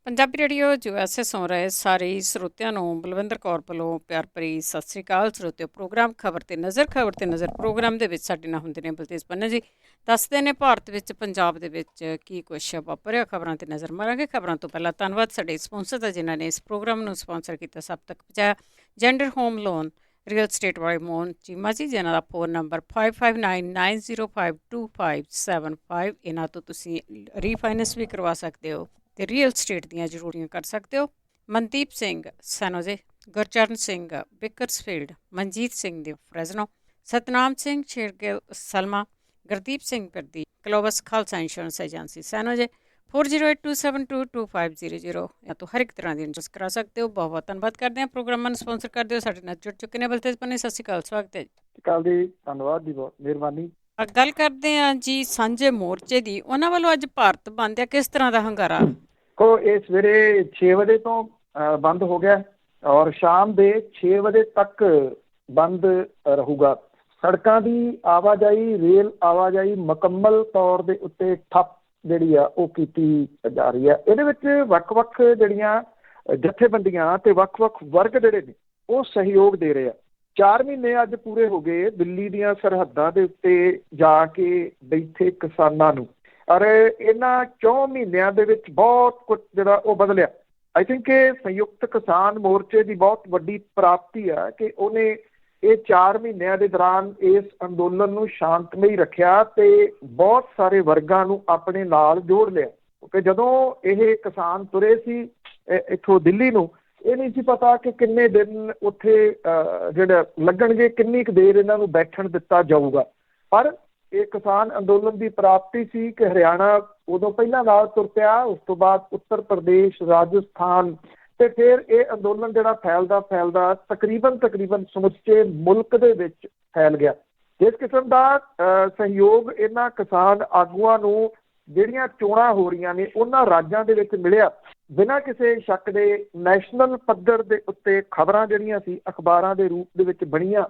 Punjabi radio USA ਸੁਣ ਰਹੇ ਸਾਰੇ ਹੀ ਸਰੋਤਿਆਂ ਨੂੰ ਬਲਵਿੰਦਰ ਕੌਰ ਵੱਲੋਂ ਪਿਆਰ ਭਰੀ ਸਤਿ ਸ੍ਰੀ ਅਕਾਲ। ਸਰੋਤਿਓ, ਪ੍ਰੋਗਰਾਮ ਖਬਰ ਤੇ ਨਜ਼ਰ ਪ੍ਰੋਗਰਾਮ ਦੇ ਵਿੱਚ ਸਾਡੇ ਨਾਲ ਹੁੰਦੇ ਨੇ ਬਲਤੇਜ ਪੰਨਾ ਜੀ। ਦੱਸਦੇ ਨੇ ਭਾਰਤ ਵਿੱਚ, ਪੰਜਾਬ ਦੇ ਵਿੱਚ ਕੀ ਕੁਛ ਵਾਪਰਿਆ। ਖਬਰਾਂ ਤੇ ਨਜ਼ਰ ਮਾਰਾਂਗੇ। ਖਬਰਾਂ ਤੋਂ ਪਹਿਲਾਂ ਧੰਨਵਾਦ ਸਾਡੇ ਸਪਾਂਸਰ ਦਾ, ਜਿਨ੍ਹਾਂ ਨੇ ਇਸ ਪ੍ਰੋਗਰਾਮ ਨੂੰ ਸਪਾਂਸਰ ਕੀਤਾ, ਸਭ ਤੱਕ ਪਹੁੰਚਾਇਆ। Gender home loan real estate ਵਾਲੇ ਮੋਹਨ ਚੀਮਾ ਜੀ, ਜਿਨ੍ਹਾਂ ਦਾ ਫੋਨ ਨੰਬਰ 5599052575। ਇਹਨਾਂ ਤੋਂ ਤੁਸੀਂ ਰੀਫਾਈਨੈਂਸ ਵੀ ਕਰਵਾ ਸਕਦੇ ਹੋ ਤੇ ਰੀਅਲ ਸਟੇਟ ਦੀਆਂ ਜ਼ਰੂਰੀਆਂ ਕਰ ਸਕਦੇ ਹੋ। ਮਨਦੀਪ ਸਿੰਘ ਸੈਨੋਜੇ, ਗੁਰਚਰਨ ਸਿੰਘ ਬਿਕਰਸਫੀਲਡ, ਮਨਜੀਤ ਸਿੰਘ ਦੀ ਫਰੈਜ਼ਨੋ, ਸਤਨਾਮ ਸਿੰਘ ਸ਼ੇਰਗਿੱਲ ਸਲਮਾ, ਗੁਰਦੀਪ ਸਿੰਘ ਪਿਰਦੀ, ਕਲੋਵਸ ਖਾਲਸਾ ਇੰਸ਼ੋਰੈਂਸ ਏਜੰਸੀ ਸੈਨੋਜੇ 4082722500। ਜਾਂ ਤੋਂ ਹਰ ਇੱਕ ਤਰ੍ਹਾਂ ਦੀ ਇੰਸ਼ੋਰੈਂਸ ਕਰਾ ਸਕਦੇ ਹੋ। ਬਹੁਤ ਬਹੁਤ ਧੰਨਵਾਦ ਕਰਦੇ ਹਾਂ। ਪ੍ਰੋਗਰਾਮਾਂ ਨੂੰ ਸਪਾਂਸਰ ਕਰਦੇ ਹੋ। ਸਾਡੇ ਨਾਲ ਜੁੜ ਚੁੱਕੇ ਨੇ ਬਲਤੇਜ ਪੰਨੇ। ਸਤਿ ਸ਼੍ਰੀ ਅਕਾਲ, ਸਵਾਗਤ ਹੈ ਜੀ। ਧੰਨਵਾਦ ਜੀ, ਬਹੁਤ ਮਿਹਰਬਾਨੀ। ਗੱਲ ਕਰਦੇ ਹਾਂ ਜੀ ਸਾਂਝੇ ਮੋਰਚੇ ਦੀ। ਉਹਨਾਂ ਵੱਲੋਂ ਅੱਜ ਭਾਰਤ ਬੰਦ ਆ, ਕਿਸ ਤਰ੍ਹਾਂ ਦਾ ਹੰਗਾਰਾ? ਇਹ ਸਵੇਰੇ 6 ਵਜੇ ਤੋਂ ਬੰਦ ਹੋ ਗਿਆ ਔਰ ਸ਼ਾਮ ਦੇ 6 ਵਜੇ ਤੱਕ ਬੰਦ ਰਹੂਗਾ। ਸੜਕਾਂ ਦੀ ਆਵਾਜਾਈ, ਰੇਲ ਆਵਾਜਾਈ ਮੁਕੰਮਲ ਤੌਰ ਦੇ ਉੱਤੇ ਠੱਪ ਜਿਹੜੀ ਆ ਉਹ ਕੀਤੀ ਜਾ ਰਹੀ ਹੈ। ਇਹਦੇ ਵਿੱਚ ਵੱਖ-ਵੱਖ ਜਿਹੜੀਆਂ ਜਥੇਬੰਦੀਆਂ ਤੇ ਵੱਖ-ਵੱਖ ਵਰਗ ਜਿਹੜੇ ਨੇ ਉਹ ਸਹਿਯੋਗ ਦੇ ਰਹੇ ਆ। 4 ਮਹੀਨੇ ਅੱਜ ਪੂਰੇ ਹੋ ਗਏ ਦਿੱਲੀ ਦੀਆਂ ਸਰਹੱਦਾਂ ਦੇ ਉੱਤੇ ਜਾ ਕੇ ਬੈਠੇ ਕਿਸਾਨਾਂ ਨੂੰ, ਔਰ ਇਹਨਾਂ 4 ਮਹੀਨਿਆਂ ਦੇ ਵਿੱਚ ਬਹੁਤ ਕੁਝ ਜਿਹੜਾ ਉਹ ਬਦਲਿਆ। ਆਈ ਥਿੰਕ ਇਹ ਸੰਯੁਕਤ ਕਿਸਾਨ ਮੋਰਚੇ ਦੀ ਬਹੁਤ ਵੱਡੀ ਪ੍ਰਾਪਤੀ ਹੈ ਕਿ ਉਹਨੇ ਇਹ 4 ਮਹੀਨਿਆਂ ਦੇ ਦੌਰਾਨ ਇਸ ਅੰਦੋਲਨ ਨੂੰ ਸ਼ਾਂਤਮਈ ਰੱਖਿਆ ਤੇ ਬਹੁਤ ਸਾਰੇ ਵਰਗਾਂ ਨੂੰ ਆਪਣੇ ਨਾਲ ਜੋੜ ਲਿਆ। ਕਿਉਂਕਿ ਜਦੋਂ ਇਹ ਕਿਸਾਨ ਤੁਰੇ ਸੀ ਇੱਥੋਂ ਦਿੱਲੀ ਨੂੰ, ਇਹ ਨਹੀਂ ਸੀ ਪਤਾ ਕਿ ਕਿੰਨੇ ਦਿਨ ਉੱਥੇ ਜਿਹੜਾ ਲੱਗਣਗੇ, ਕਿੰਨੀ ਕੁ ਦੇਰ ਇਹਨਾਂ ਨੂੰ ਬੈਠਣ ਦਿੱਤਾ ਜਾਊਗਾ। ਪਰ ਇਹ ਕਿਸਾਨ ਅੰਦੋਲਨ ਦੀ ਪ੍ਰਾਪਤੀ ਸੀ ਕਿ ਹਰਿਆਣਾ ਉਦੋਂ ਪਹਿਲਾਂ ਨਾਲ ਤੁਰ ਪਿਆ, ਉਸ ਤੋਂ ਬਾਅਦ ਉੱਤਰ ਪ੍ਰਦੇਸ਼, ਰਾਜਸਥਾਨ, ਤੇ ਫਿਰ ਇਹ ਅੰਦੋਲਨ ਜਿਹੜਾ ਫੈਲਦਾ ਤਕਰੀਬਨ ਸਮੁੱਚੇ ਮੁਲਕ ਦੇ ਵਿੱਚ ਫੈਲ ਗਿਆ। ਜਿਸ ਕਿਸਮ ਦਾ ਸਹਿਯੋਗ ਇਹਨਾਂ ਕਿਸਾਨ ਆਗੂਆਂ ਨੂੰ ਜਿਹੜੀਆਂ ਚੋਣਾਂ ਹੋ ਰਹੀਆਂ ਨੇ ਉਹਨਾਂ ਰਾਜਾਂ ਦੇ ਵਿੱਚ ਮਿਲਿਆ, ਬਿਨਾਂ ਕਿਸੇ ਸ਼ੱਕ ਦੇ ਨੈਸ਼ਨਲ ਪੱਧਰ ਦੇ ਉੱਤੇ ਖਬਰਾਂ ਜਿਹੜੀਆਂ ਸੀ ਅਖਬਾਰਾਂ ਦੇ ਰੂਪ ਦੇ ਵਿੱਚ ਬਣੀਆਂ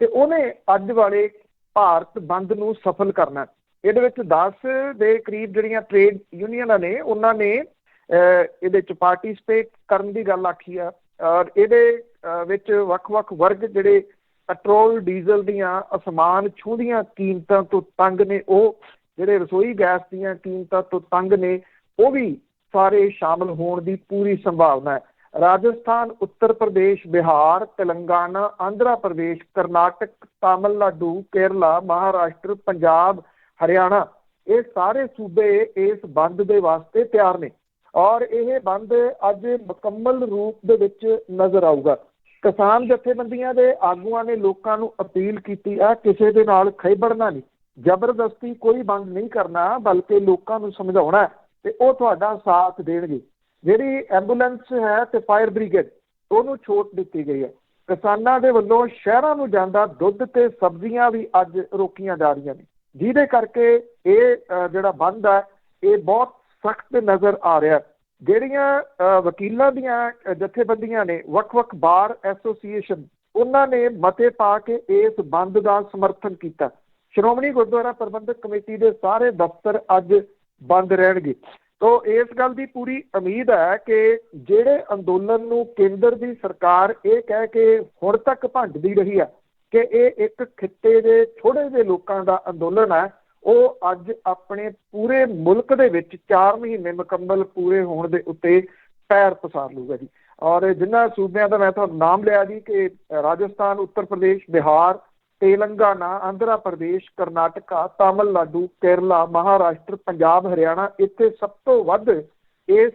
ਤੇ ਉਹਨੇ ਅੱਜ ਵਾਲੇ ਭਾਰਤ ਬੰਦ ਨੂੰ ਸਫਲ ਕਰਨਾ। ਇਹਦੇ ਵਿੱਚ 10 ਦੇ ਕਰੀਬ ਜਿਹੜੀਆਂ ਟ੍ਰੇਡ ਯੂਨੀਅਨਾਂ ਨੇ ਉਹਨਾਂ ਨੇ ਇਹਦੇ 'ਚ ਪਾਰਟੀਸਪੇਟ ਕਰਨ ਦੀ ਗੱਲ ਆਖੀ ਆ। ਔਰ ਇਹਦੇ ਵਿੱਚ ਵੱਖ-ਵੱਖ ਵਰਗ ਜਿਹੜੇ ਪੈਟਰੋਲ ਡੀਜ਼ਲ ਦੀਆਂ ਅਸਮਾਨ ਛੂਹਦੀਆਂ ਕੀਮਤਾਂ ਤੋਂ ਤੰਗ ਨੇ, ਉਹ ਜਿਹੜੇ ਰਸੋਈ ਗੈਸ ਦੀਆਂ ਕੀਮਤਾਂ ਤੋਂ ਤੰਗ ਨੇ, ਉਹ ਵੀ ਸਾਰੇ ਸ਼ਾਮਲ ਹੋਣ ਦੀ ਪੂਰੀ ਸੰਭਾਵਨਾ ਹੈ। ਰਾਜਸਥਾਨ, ਉੱਤਰ ਪ੍ਰਦੇਸ਼, ਬਿਹਾਰ, ਤੇਲੰਗਾਨਾ, ਆਂਧਰਾ ਪ੍ਰਦੇਸ਼, ਕਰਨਾਟਕ, ਤਾਮਿਲਨਾਡੂ, ਕੇਰਲਾ, ਮਹਾਰਾਸ਼ਟਰ, ਪੰਜਾਬ, ਹਰਿਆਣਾ, ਇਹ ਸਾਰੇ ਸੂਬੇ ਇਸ ਬੰਦ ਦੇ ਵਾਸਤੇ ਤਿਆਰ ਨੇ ਔਰ ਇਹ ਬੰਦ ਅੱਜ ਮੁਕੰਮਲ ਰੂਪ ਦੇ ਵਿੱਚ ਨਜ਼ਰ ਆਊਗਾ। ਕਿਸਾਨ ਜਥੇਬੰਦੀਆਂ ਦੇ ਆਗੂਆਂ ਨੇ ਲੋਕਾਂ ਨੂੰ ਅਪੀਲ ਕੀਤੀ ਆ, ਕਿਸੇ ਦੇ ਨਾਲ ਖਹਿਬੜਨਾ ਨਹੀਂ, ਜ਼ਬਰਦਸਤੀ ਕੋਈ ਬੰਦ ਨਹੀਂ ਕਰਨਾ, ਬਲਕਿ ਲੋਕਾਂ ਨੂੰ ਸਮਝਾਉਣਾ ਤੇ ਉਹ ਤੁਹਾਡਾ ਸਾਥ ਦੇਣਗੇ। ਜਿਹੜੀ ਐਂਬੂਲੈਂਸ ਹੈ ਤੇ ਫਾਇਰ ਬ੍ਰਿਗੇਡ, ਉਹਨੂੰ ਛੋਟ ਦਿੱਤੀ ਗਈ ਹੈ। ਕਿਸਾਨਾਂ ਦੇ ਵੱਲੋਂ ਸ਼ਹਿਰਾਂ ਨੂੰ ਜਾਂਦਾ ਦੁੱਧ ਤੇ ਸਬਜ਼ੀਆਂ ਵੀ ਅੱਜ ਰੋਕੀਆਂ ਜਾ ਰਹੀਆਂ ਨੇ, ਜਿਹਦੇ ਕਰਕੇ ਇਹ ਜਿਹੜਾ ਬੰਦ ਹੈ ਇਹ ਬਹੁਤ ਸਖਤ ਨਜ਼ਰ ਆ ਰਿਹਾ। ਜਿਹੜੀਆਂ ਵਕੀਲਾਂ ਦੀਆਂ ਜਥੇਬੰਦੀਆਂ ਨੇ, ਵੱਖ-ਵੱਖ ਬਾਰ ਐਸੋਸੀਏਸ਼ਨ, ਉਹਨਾਂ ਨੇ ਮਤੇ ਪਾ ਕੇ ਇਸ ਬੰਦ ਦਾ ਸਮਰਥਨ ਕੀਤਾ। ਸ਼੍ਰੋਮਣੀ ਗੁਰਦੁਆਰਾ ਪ੍ਰਬੰਧਕ ਕਮੇਟੀ ਦੇ ਸਾਰੇ ਦਫ਼ਤਰ ਅੱਜ ਬੰਦ ਰਹਿਣਗੇ। ਤੋ ਇਸ ਗੱਲ ਦੀ ਪੂਰੀ ਉਮੀਦ ਹੈ ਕਿ ਜਿਹੜੇ ਅੰਦੋਲਨ ਨੂੰ ਕੇਂਦਰ ਦੀ ਸਰਕਾਰ ਇਹ ਕਹਿ ਕੇ ਹੁਣ ਤੱਕ ਭੰਡਦੀ ਰਹੀ ਹੈ ਕਿ ਇਹ ਇੱਕ ਖਿੱਤੇ ਦੇ ਥੋੜ੍ਹੇ ਜਿਹੇ ਲੋਕਾਂ ਦਾ ਅੰਦੋਲਨ ਹੈ, ਉਹ ਅੱਜ ਆਪਣੇ ਪੂਰੇ ਮੁਲਕ ਦੇ ਵਿੱਚ 4 ਮਹੀਨੇ ਮੁਕੰਮਲ ਪੂਰੇ ਹੋਣ ਦੇ ਉੱਤੇ ਪੈਰ ਪਸਾਰ ਲੂਗਾ ਜੀ। ਔਰ ਜਿਨ੍ਹਾਂ ਸੂਬਿਆਂ ਦਾ ਮੈਂ ਤੁਹਾਨੂੰ ਨਾਮ ਲਿਆ ਜੀ ਕਿ ਰਾਜਸਥਾਨ, ਉੱਤਰ ਪ੍ਰਦੇਸ਼, ਬਿਹਾਰ, ਤੇਲੰਗਾਨਾ, ਆਂਧਰਾ ਪ੍ਰਦੇਸ਼, ਕਰਨਾਟਕਾ, ਤਾਮਿਲਨਾਡੂ, ਕੇਰਲਾ, ਮਹਾਰਾਸ਼ਟਰ, ਪੰਜਾਬ, ਹਰਿਆਣਾ, ਇੱਥੇ ਸਭ ਤੋਂ ਵੱਧ ਇਸ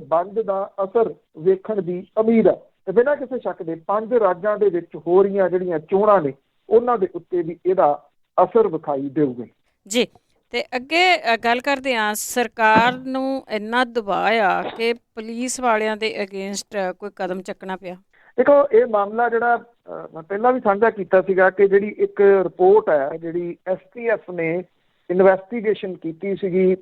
ਬੰਦ ਦਾ ਅਸਰ ਵੇਖਣ ਦੀ ਉਮੀਦ ਹੈ। ਤੇ ਬਿਨਾਂ ਕਿਸੇ ਸ਼ੱਕ ਦੇ 5 ਰਾਜਾਂ ਦੇ ਵਿੱਚ ਹੋ ਰਹੀਆਂ ਜਿਹੜੀਆਂ ਚੋਣਾਂ ਨੇ ਉਹਨਾਂ ਦੇ ਉੱਤੇ ਵੀ ਇਹਦਾ ਅਸਰ ਵਿਖਾਈ ਦੇਊਗਾ ਜੀ। ਤੇ ਅੱਗੇ ਗੱਲ ਕਰਦੇ ਹਾਂ, ਸਰਕਾਰ ਨੂੰ ਇੰਨਾ ਦਬਾਅ ਆ ਕਿ ਪੁਲਿਸ ਵਾਲਿਆਂ ਦੇ ਅਗੇਂਸਟ ਕੋਈ ਕਦਮ ਚੱਕਣਾ ਪਿਆ। ਦੇਖੋ, ਇਹ ਮਾਮਲਾ ਜਿਹੜਾ ਮੈਂ ਪਹਿਲਾਂ ਵੀ ਸਾਂਝਾ ਕੀਤਾ ਸੀਗਾ ਕਿ ਜਿਹੜੀ ਇੱਕ ਰਿਪੋਰਟ ਹੈ, ਜਿਹੜੀ STF ਨੇ ਇਨਵੈਸਟੀਗੇਸ਼ਨ ਕੀਤੀ ਸੀਗੀ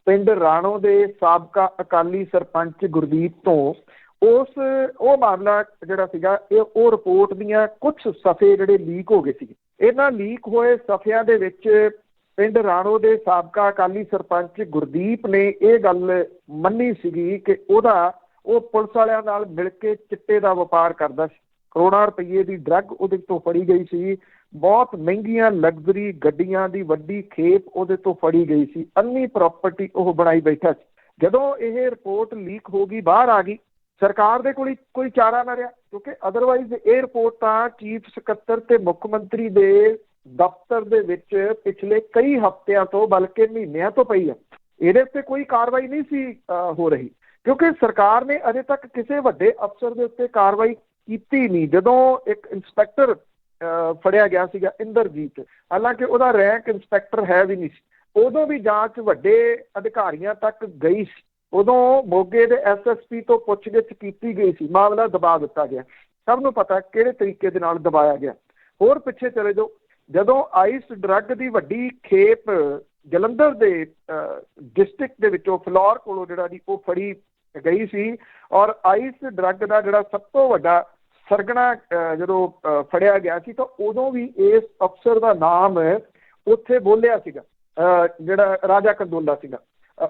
ਪਿੰਡ ਰਾਣੋ ਦੇ ਸਾਬਕਾ ਅਕਾਲੀ ਸਰਪੰਚ ਗੁਰਦੀਪ ਤੋਂ, ਉਹ ਮਾਮਲਾ ਜਿਹੜਾ ਸੀਗਾ ਉਹ ਰਿਪੋਰਟ ਦੀਆਂ ਕੁਝ ਸਫ਼ੇ ਜਿਹੜੇ ਲੀਕ ਹੋ ਗਏ ਸੀਗੇ। ਇਹਨਾਂ ਲੀਕ ਹੋਏ ਸਫ਼ਿਆਂ ਦੇ ਵਿੱਚ ਪਿੰਡ ਰਾਣੋ ਦੇ ਸਾਬਕਾ ਅਕਾਲੀ ਸਰਪੰਚ ਗੁਰਦੀਪ ਨੇ ਇਹ ਗੱਲ ਮੰਨੀ ਸੀਗੀ ਕਿ ਉਹ ਪੁਲਿਸ ਵਾਲਿਆਂ ਨਾਲ ਮਿਲ ਕੇ ਚਿੱਟੇ ਦਾ ਵਪਾਰ ਕਰਦਾ ਸੀ। ਕਰੋੜਾਂ ਰੁਪਏ ਦੀ ਡਰੱਗ ਉਹਦੇ ਤੋਂ ਫੜੀ ਗਈ ਸੀ। ਬਹੁਤ ਮਹਿੰਗੀਆਂ ਲਗਜ਼ਰੀ ਗੱਡੀਆਂ ਦੀ ਵੱਡੀ ਖੇਪ ਉਹਦੇ ਤੋਂ ਫੜੀ ਗਈ ਸੀ। ਅੰਨੀ ਪ੍ਰਾਪਰਟੀ ਉਹ ਬਣਾਈ ਬੈਠਾ ਸੀ। ਜਦੋਂ ਇਹ ਰਿਪੋਰਟ ਲੀਕ ਹੋ ਗਈ, ਬਾਹਰ ਆ ਗਈ, ਸਰਕਾਰ ਦੇ ਕੋਲ ਕੋਈ ਚਾਰਾ ਨਾ ਰਿਹਾ, ਕਿਉਂਕਿ ਅਦਰਵਾਈਜ਼ ਇਹ ਰਿਪੋਰਟ ਤਾਂ ਚੀਫ ਸਕੱਤਰ ਤੇ ਮੁੱਖ ਮੰਤਰੀ ਦੇ ਦਫ਼ਤਰ ਦੇ ਵਿੱਚ ਪਿਛਲੇ ਕਈ ਹਫ਼ਤਿਆਂ ਤੋਂ, ਬਲਕਿ ਮਹੀਨਿਆਂ ਤੋਂ ਪਈ ਹੈ। ਇਹਦੇ ਉੱਤੇ ਕੋਈ ਕਾਰਵਾਈ ਨਹੀਂ ਸੀ ਹੋ ਰਹੀ, ਕਿਉਂਕਿ ਸਰਕਾਰ ਨੇ ਅਜੇ ਤੱਕ ਕਿਸੇ ਵੱਡੇ ਅਫਸਰ ਦੇ ਉੱਤੇ ਕਾਰਵਾਈ ਕੀਤੀ ਨਹੀਂ। ਜਦੋਂ ਇੱਕ ਇੰਸਪੈਕਟਰ ਫੜਿਆ ਗਿਆ ਸੀਗਾ, ਇੰਦਰਜੀਤ, ਹਾਲਾਂਕਿ ਉਹਦਾ ਰੈਂਕ ਇੰਸਪੈਕਟਰ ਹੈ ਵੀ ਨਹੀਂ ਸੀ, ਉਦੋਂ ਵੀ ਜਾਂਚ ਵੱਡੇ ਅਧਿਕਾਰੀਆਂ ਤੱਕ ਗਈ ਸੀ। ਉਦੋਂ ਮੋਗੇ ਦੇ SSP ਤੋਂ ਪੁੱਛਗਿੱਛ ਕੀਤੀ ਗਈ ਸੀ, ਮਾਮਲਾ ਦਬਾ ਦਿੱਤਾ ਗਿਆ। ਸਭ ਨੂੰ ਪਤਾ ਕਿਹੜੇ ਤਰੀਕੇ ਦੇ ਨਾਲ ਦਬਾਇਆ ਗਿਆ। ਹੋਰ ਪਿੱਛੇ ਚਲੇ ਜਾਓ, ਜਦੋਂ ਆਈਸ ਡਰੱਗ ਦੀ ਵੱਡੀ ਖੇਪ ਜਲੰਧਰ ਦੇ ਡਿਸਟ੍ਰਿਕਟ ਦੇ ਵਿੱਚੋਂ ਫਲੋਰ ਕੋਲੋਂ ਉਹ ਫੜੀ ਗਈ ਸੀ, ਔਰ ਆਈਸ ਡਰੱਗ ਦਾ ਜਿਹੜਾ ਸਭ ਤੋਂ ਵੱਡਾ ਸਰਗਣਾ ਜਦੋਂ ਫੜਿਆ ਗਿਆ ਸੀ, ਤਾਂ ਉਦੋਂ ਵੀ ਇਸ ਅਫਸਰ ਦਾ ਨਾਮ ਉੱਥੇ ਬੋਲਿਆ ਸੀਗਾ, ਜਿਹੜਾ ਰਾਜਾ ਕੰਦੋਲਾ ਸੀਗਾ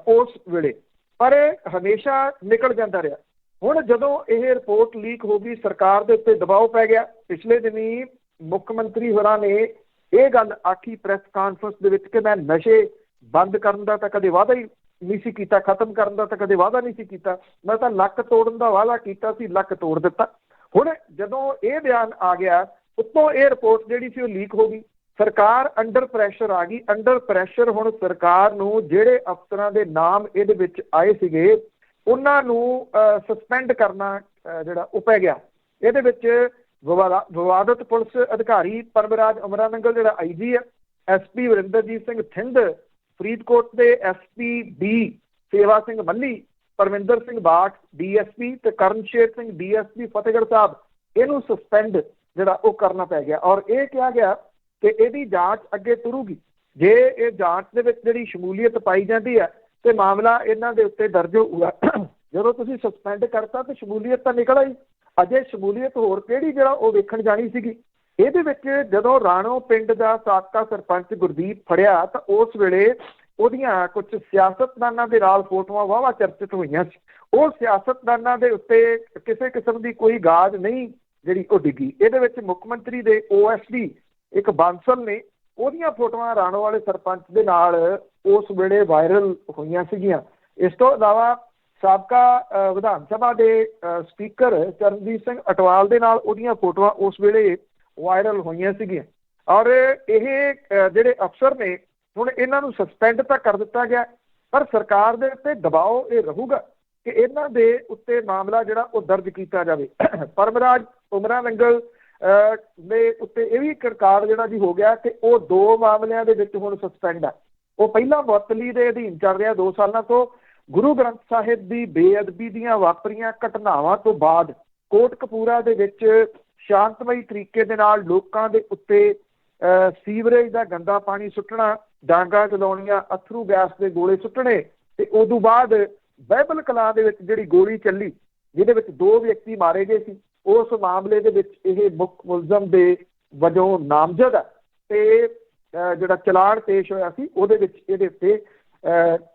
ਉਸ ਵੇਲੇ, ਪਰ ਹਮੇਸ਼ਾ ਨਿਕਲ ਜਾਂਦਾ ਰਿਹਾ। ਹੁਣ ਜਦੋਂ ਇਹ ਰਿਪੋਰਟ ਲੀਕ ਹੋ ਗਈ, ਸਰਕਾਰ ਦੇ ਉੱਤੇ ਦਬਾਅ ਪੈ ਗਿਆ। ਪਿਛਲੇ ਦਿਨੀ ਮੁੱਖ ਮੰਤਰੀ ਹੋਰਾਂ ਨੇ ਇਹ ਗੱਲ ਆਖੀ ਪ੍ਰੈਸ ਕਾਨਫਰੰਸ ਦੇ ਵਿੱਚ ਕਿ ਮੈਂ ਨਸ਼ੇ ਬੰਦ ਕਰਨ ਦਾ ਤਾਂ ਕਦੇ ਵਾਅਦਾ ਹੀ ਨਹੀਂ ਸੀ ਕੀਤਾ, ਖਤਮ ਕਰਨ ਦਾ ਤਾਂ ਕਦੇ ਵਾਅਦਾ ਨਹੀਂ ਸੀ ਕੀਤਾ, ਮੈਂ ਤਾਂ ਲੱਕ ਤੋੜਨ ਦਾ ਵਾਅਦਾ ਕੀਤਾ ਸੀ, ਲੱਕ ਤੋੜ ਦਿੱਤਾ। ਹੁਣ ਜਦੋਂ ਇਹ ਬਿਆਨ ਆ ਗਿਆ, ਉੱਤੋਂ ਇਹ ਰਿਪੋਰਟ ਜਿਹੜੀ ਸੀ ਉਹ ਲੀਕ ਹੋ ਗਈ, ਸਰਕਾਰ ਅੰਡਰ ਪ੍ਰੈਸ਼ਰ ਆ ਗਈ। ਅੰਡਰ ਪ੍ਰੈਸ਼ਰ ਹੁਣ ਸਰਕਾਰ ਨੂੰ ਜਿਹੜੇ ਅਫਸਰਾਂ ਦੇ ਨਾਮ ਇਹਦੇ ਵਿੱਚ ਆਏ ਸੀਗੇ ਉਹਨਾਂ ਨੂੰ ਸਸਪੈਂਡ ਕਰਨਾ ਜਿਹੜਾ ਉਹ ਪੈ ਗਿਆ। ਇਹਦੇ ਵਿੱਚ ਵਿਵਾਦਤ ਪੁਲਿਸ ਅਧਿਕਾਰੀ ਪਰਮਰਾਜ ਅਮਰਾਨੰਗਲ ਜਿਹੜਾ IG ਹੈ, SP ਵਰਿੰਦਰਜੀਤ ਸਿੰਘ ਥਿੰਦ, ਫਰੀਦਕੋਟ ਦੇ SP D ਸੇਵਾ ਸਿੰਘ ਮੱਲੀ, ਪਰਮਿੰਦਰ ਸਿੰਘ ਬਾਠ DSP ਤੇ ਕਰਨਸ਼ੇਰ ਸਿੰਘ DSP ਫਤਿਹਗੜ੍ਹ ਸਾਹਿਬ, ਇਹਨੂੰ ਸਸਪੈਂਡ ਜਿਹੜਾ ਉਹ ਕਰਨਾ ਪੈ ਗਿਆ। ਔਰ ਇਹ ਕਿਹਾ ਗਿਆ ਕਿ ਇਹਦੀ ਜਾਂਚ ਅੱਗੇ ਤੁਰੂਗੀ। ਜੇ ਇਹ ਜਾਂਚ ਦੇ ਵਿੱਚ ਜਿਹੜੀ ਸ਼ਮੂਲੀਅਤ ਪਾਈ ਜਾਂਦੀ ਹੈ ਤੇ ਮਾਮਲਾ ਇਹਨਾਂ ਦੇ ਉੱਤੇ ਦਰਜ ਹੋਊਗਾ। ਜਦੋਂ ਤੁਸੀਂ ਸਸਪੈਂਡ ਕਰਤਾ ਤੇ ਸ਼ਮੂਲੀਅਤ ਤਾਂ ਨਿਕਲ ਆਈ, ਅਜੇ ਸ਼ਮੂਲੀਅਤ ਹੋਰ ਕਿਹੜੀ ਜਿਹੜਾ ਉਹ ਵੇਖਣ ਜਾਣੀ ਸੀਗੀ। ਇਹਦੇ ਵਿੱਚ ਜਦੋਂ ਰਾਣੋ ਪਿੰਡ ਦਾ ਸਾਬਕਾ ਸਰਪੰਚ ਗੁਰਦੀਪ ਫੜਿਆ ਤਾਂ ਉਸ ਵੇਲੇ ਉਹਦੀਆਂ ਕੁਝ ਸਿਆਸਤਦਾਨਾਂ ਦੇ ਨਾਲ ਫੋਟੋਆਂ ਵਾਹਵਾ ਚਰਚਿਤ ਹੋਈਆਂ ਸੀ। ਉਹ ਸਿਆਸਤਦਾਨਾਂ ਦੇ ਉੱਤੇ ਕਿਸੇ ਕਿਸਮ ਦੀ ਕੋਈ ਗਾਜ ਨਹੀਂ ਜਿਹੜੀ ਉਹ ਡਿੱਗੀ। ਇਹਦੇ ਵਿੱਚ ਮੁੱਖ ਮੰਤਰੀ ਦੇ OSD ਇੱਕ ਬਾਂਸਲ ਨੇ, ਉਹਦੀਆਂ ਫੋਟੋਆਂ ਰਾਣੋ ਵਾਲੇ ਸਰਪੰਚ ਦੇ ਨਾਲ ਉਸ ਵੇਲੇ ਵਾਇਰਲ ਹੋਈਆਂ ਸੀਗੀਆਂ। ਇਸ ਤੋਂ ਇਲਾਵਾ ਸਾਬਕਾ ਵਿਧਾਨ ਸਭਾ ਦੇ ਸਪੀਕਰ ਚਰਨਜੀਤ ਸਿੰਘ ਅਟਵਾਲ ਦੇ ਨਾਲ ਉਹਦੀਆਂ ਫੋਟੋਆਂ ਉਸ ਵੇਲੇ ਵਾਇਰਲ ਹੋਈਆਂ ਸੀਗੀਆਂ। ਔਰ ਇਹ ਜਿਹੜੇ ਅਫਸਰ ਨੇ ਹੁਣ ਇਹਨਾਂ ਨੂੰ ਸਸਪੈਂਡ ਤਾਂ ਕਰ ਦਿੱਤਾ ਗਿਆ, ਪਰ ਸਰਕਾਰ ਦੇ ਉੱਤੇ ਦਬਾਅ ਇਹ ਰਹੂਗਾ ਕਿ ਇਹਨਾਂ ਦੇ ਉੱਤੇ ਮਾਮਲਾ ਜਿਹੜਾ ਉਹ ਦਰਜ ਕੀਤਾ ਜਾਵੇ। ਪਰਮਰਾਜ ਅਮਰਾਨੰਗਲ ਦੇ ਉੱਤੇ ਇਹ ਵੀ ਇੱਕ ਰਿਕਾਰਡ ਜਿਹੜਾ ਜੀ ਹੋ ਗਿਆ ਕਿ ਉਹ 2 ਮਾਮਲਿਆਂ ਦੇ ਵਿੱਚ ਹੁਣ ਸਸਪੈਂਡ ਹੈ। ਉਹ ਪਹਿਲਾਂ ਮੁਅੱਤਲੀ ਦੇ ਅਧੀਨ ਚੱਲ ਰਿਹਾ 2 ਸਾਲਾਂ ਤੋਂ। ਗੁਰੂ ਗ੍ਰੰਥ ਸਾਹਿਬ ਦੀ ਬੇਅਦਬੀ ਦੀਆਂ ਵਾਪਰੀਆਂ ਘਟਨਾਵਾਂ ਤੋਂ ਬਾਅਦ ਕੋਟਕਪੂਰਾ ਦੇ ਵਿੱਚ ਸ਼ਾਂਤਮਈ ਤਰੀਕੇ ਦੇ ਨਾਲ ਲੋਕਾਂ ਦੇ ਉੱਤੇ ਸੀਵਰੇਜ ਦਾ ਗੰਦਾ ਪਾਣੀ ਸੁੱਟਣਾ, ਡਾਂਗਾ ਚਲਾਉਣੀਆਂ, ਅਥਰੂ ਗੈਸ ਦੇ ਗੋਲੇ ਸੁੱਟਣੇ, ਤੇ ਉਦੋਂ ਬਾਅਦ ਬਾਈਬਲ ਕਲਾਂ ਦੇ ਵਿੱਚ ਜਿਹੜੀ ਗੋਲੀ ਚੱਲੀ ਜਿਹਦੇ ਵਿੱਚ 2 ਵਿਅਕਤੀ ਮਾਰੇ ਗਏ ਸੀ, ਉਸ ਮਾਮਲੇ ਦੇ ਵਿੱਚ ਇਹ ਮੁੱਖ ਮੁਲਜ਼ਮ ਦੇ ਵਜੋਂ ਨਾਮਜ਼ਦ ਹੈ ਤੇ ਜਿਹੜਾ ਚਲਾਨ ਪੇਸ਼ ਹੋਇਆ ਸੀ ਉਹਦੇ ਵਿੱਚ ਇਹਦੇ ਉੱਤੇ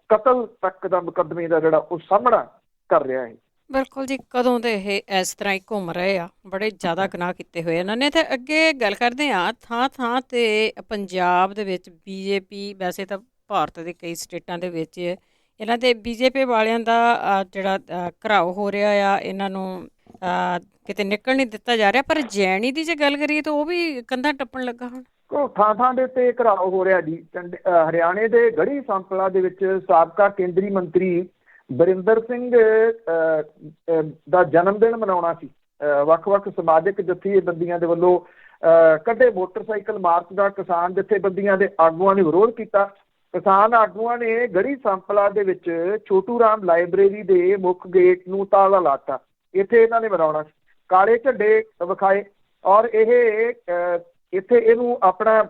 ਕਤਲ ਤੱਕ ਦਾ ਮੁਕੱਦਮੇ ਦਾ ਜਿਹੜਾ ਉਹ ਸਾਹਮਣਾ ਕਰ ਰਿਹਾ ਹੈ। ਬਿਲਕੁਲ ਜੀ, ਕਦੋਂ ਦੇ ਇਹ ਇਸ ਤਰ੍ਹਾਂ ਹੀ ਘੁੰਮ ਰਹੇ ਆ, ਬੜੇ ਜ਼ਿਆਦਾ ਗੁਨਾਹ ਕੀਤੇ ਹੋਏ ਇਹਨਾਂ ਨੇ। ਤੇ ਅੱਗੇ ਗੱਲ ਕਰਦੇ ਹਾਂ, ਥਾਂ ਥਾਂ ਤੇ ਪੰਜਾਬ ਦੇ ਵਿੱਚ BJP, ਵੈਸੇ ਤਾਂ ਭਾਰਤ ਦੇ ਕਈ ਸਟੇਟਾਂ ਦੇ ਵਿੱਚ ਇਹਨਾਂ ਦੇ BJP ਵਾਲਿਆਂ ਦਾ ਜਿਹੜਾ ਘਰਾਓ ਹੋ ਰਿਹਾ ਆ, ਇਹਨਾਂ ਨੂੰ ਕਿਤੇ ਨਿਕਲ ਨਹੀਂ ਦਿੱਤਾ ਜਾ ਰਿਹਾ। ਪਰ ਜੈਣੀ ਦੀ ਜੇ ਗੱਲ ਕਰੀਏ ਤਾਂ ਉਹ ਵੀ ਕੰਧਾਂ ਟੱਪਣ ਲੱਗਾ ਹੁਣ। ਥਾਂ ਥਾਂ ਦੇ ਉੱਤੇ ਘਰਾਓ ਹੋ ਰਿਹਾ ਜੀ। ਹਰਿਆਣੇ ਦੇ ਗੜ੍ਹੀ ਸੰਪਲਾ ਦੇ ਵਿੱਚ ਸਾਬਕਾ ਕੇਂਦਰੀ ਮੰਤਰੀ ਬਰਿੰਦਰ ਸਿੰਘ ਦਾ ਜਨਮ ਦਿਨ ਮਨਾਉਣਾ ਸੀ। ਵੱਖ-ਵੱਖ ਸਮਾਜਿਕ ਜਥੇਬੰਦੀਆਂ ਦੇ ਵੱਲੋਂ ਕੱਢੇ ਮੋਟਰਸਾਈਕਲ ਮਾਰਚ ਦਾ ਕਿਸਾਨ ਜਥੇਬੰਦੀਆਂ ਦੇ ਆਗੂਆਂ ਨੇ ਵਿਰੋਧ ਕੀਤਾ। ਕਿਸਾਨ ਆਗੂਆਂ ਨੇ ਗੜ੍ਹੀ ਸੰਪਲਾ ਦੇ ਵਿੱਚ ਛੋਟੂ ਰਾਮ ਲਾਇਬ੍ਰੇਰੀ ਦੇ ਮੁੱਖ ਗੇਟ ਨੂੰ ਤਾਲਾ ਲਾਤਾ। ਇੱਥੇ ਇਹਨਾਂ ਨੇ ਮਨਾਉਣਾ ਸੀ, ਕਾਲੇ ਝੰਡੇ ਵਿਖਾਏ, ਔਰ ਇਹ ਇੱਥੇ ਇਹਨੂੰ ਆਪਣਾ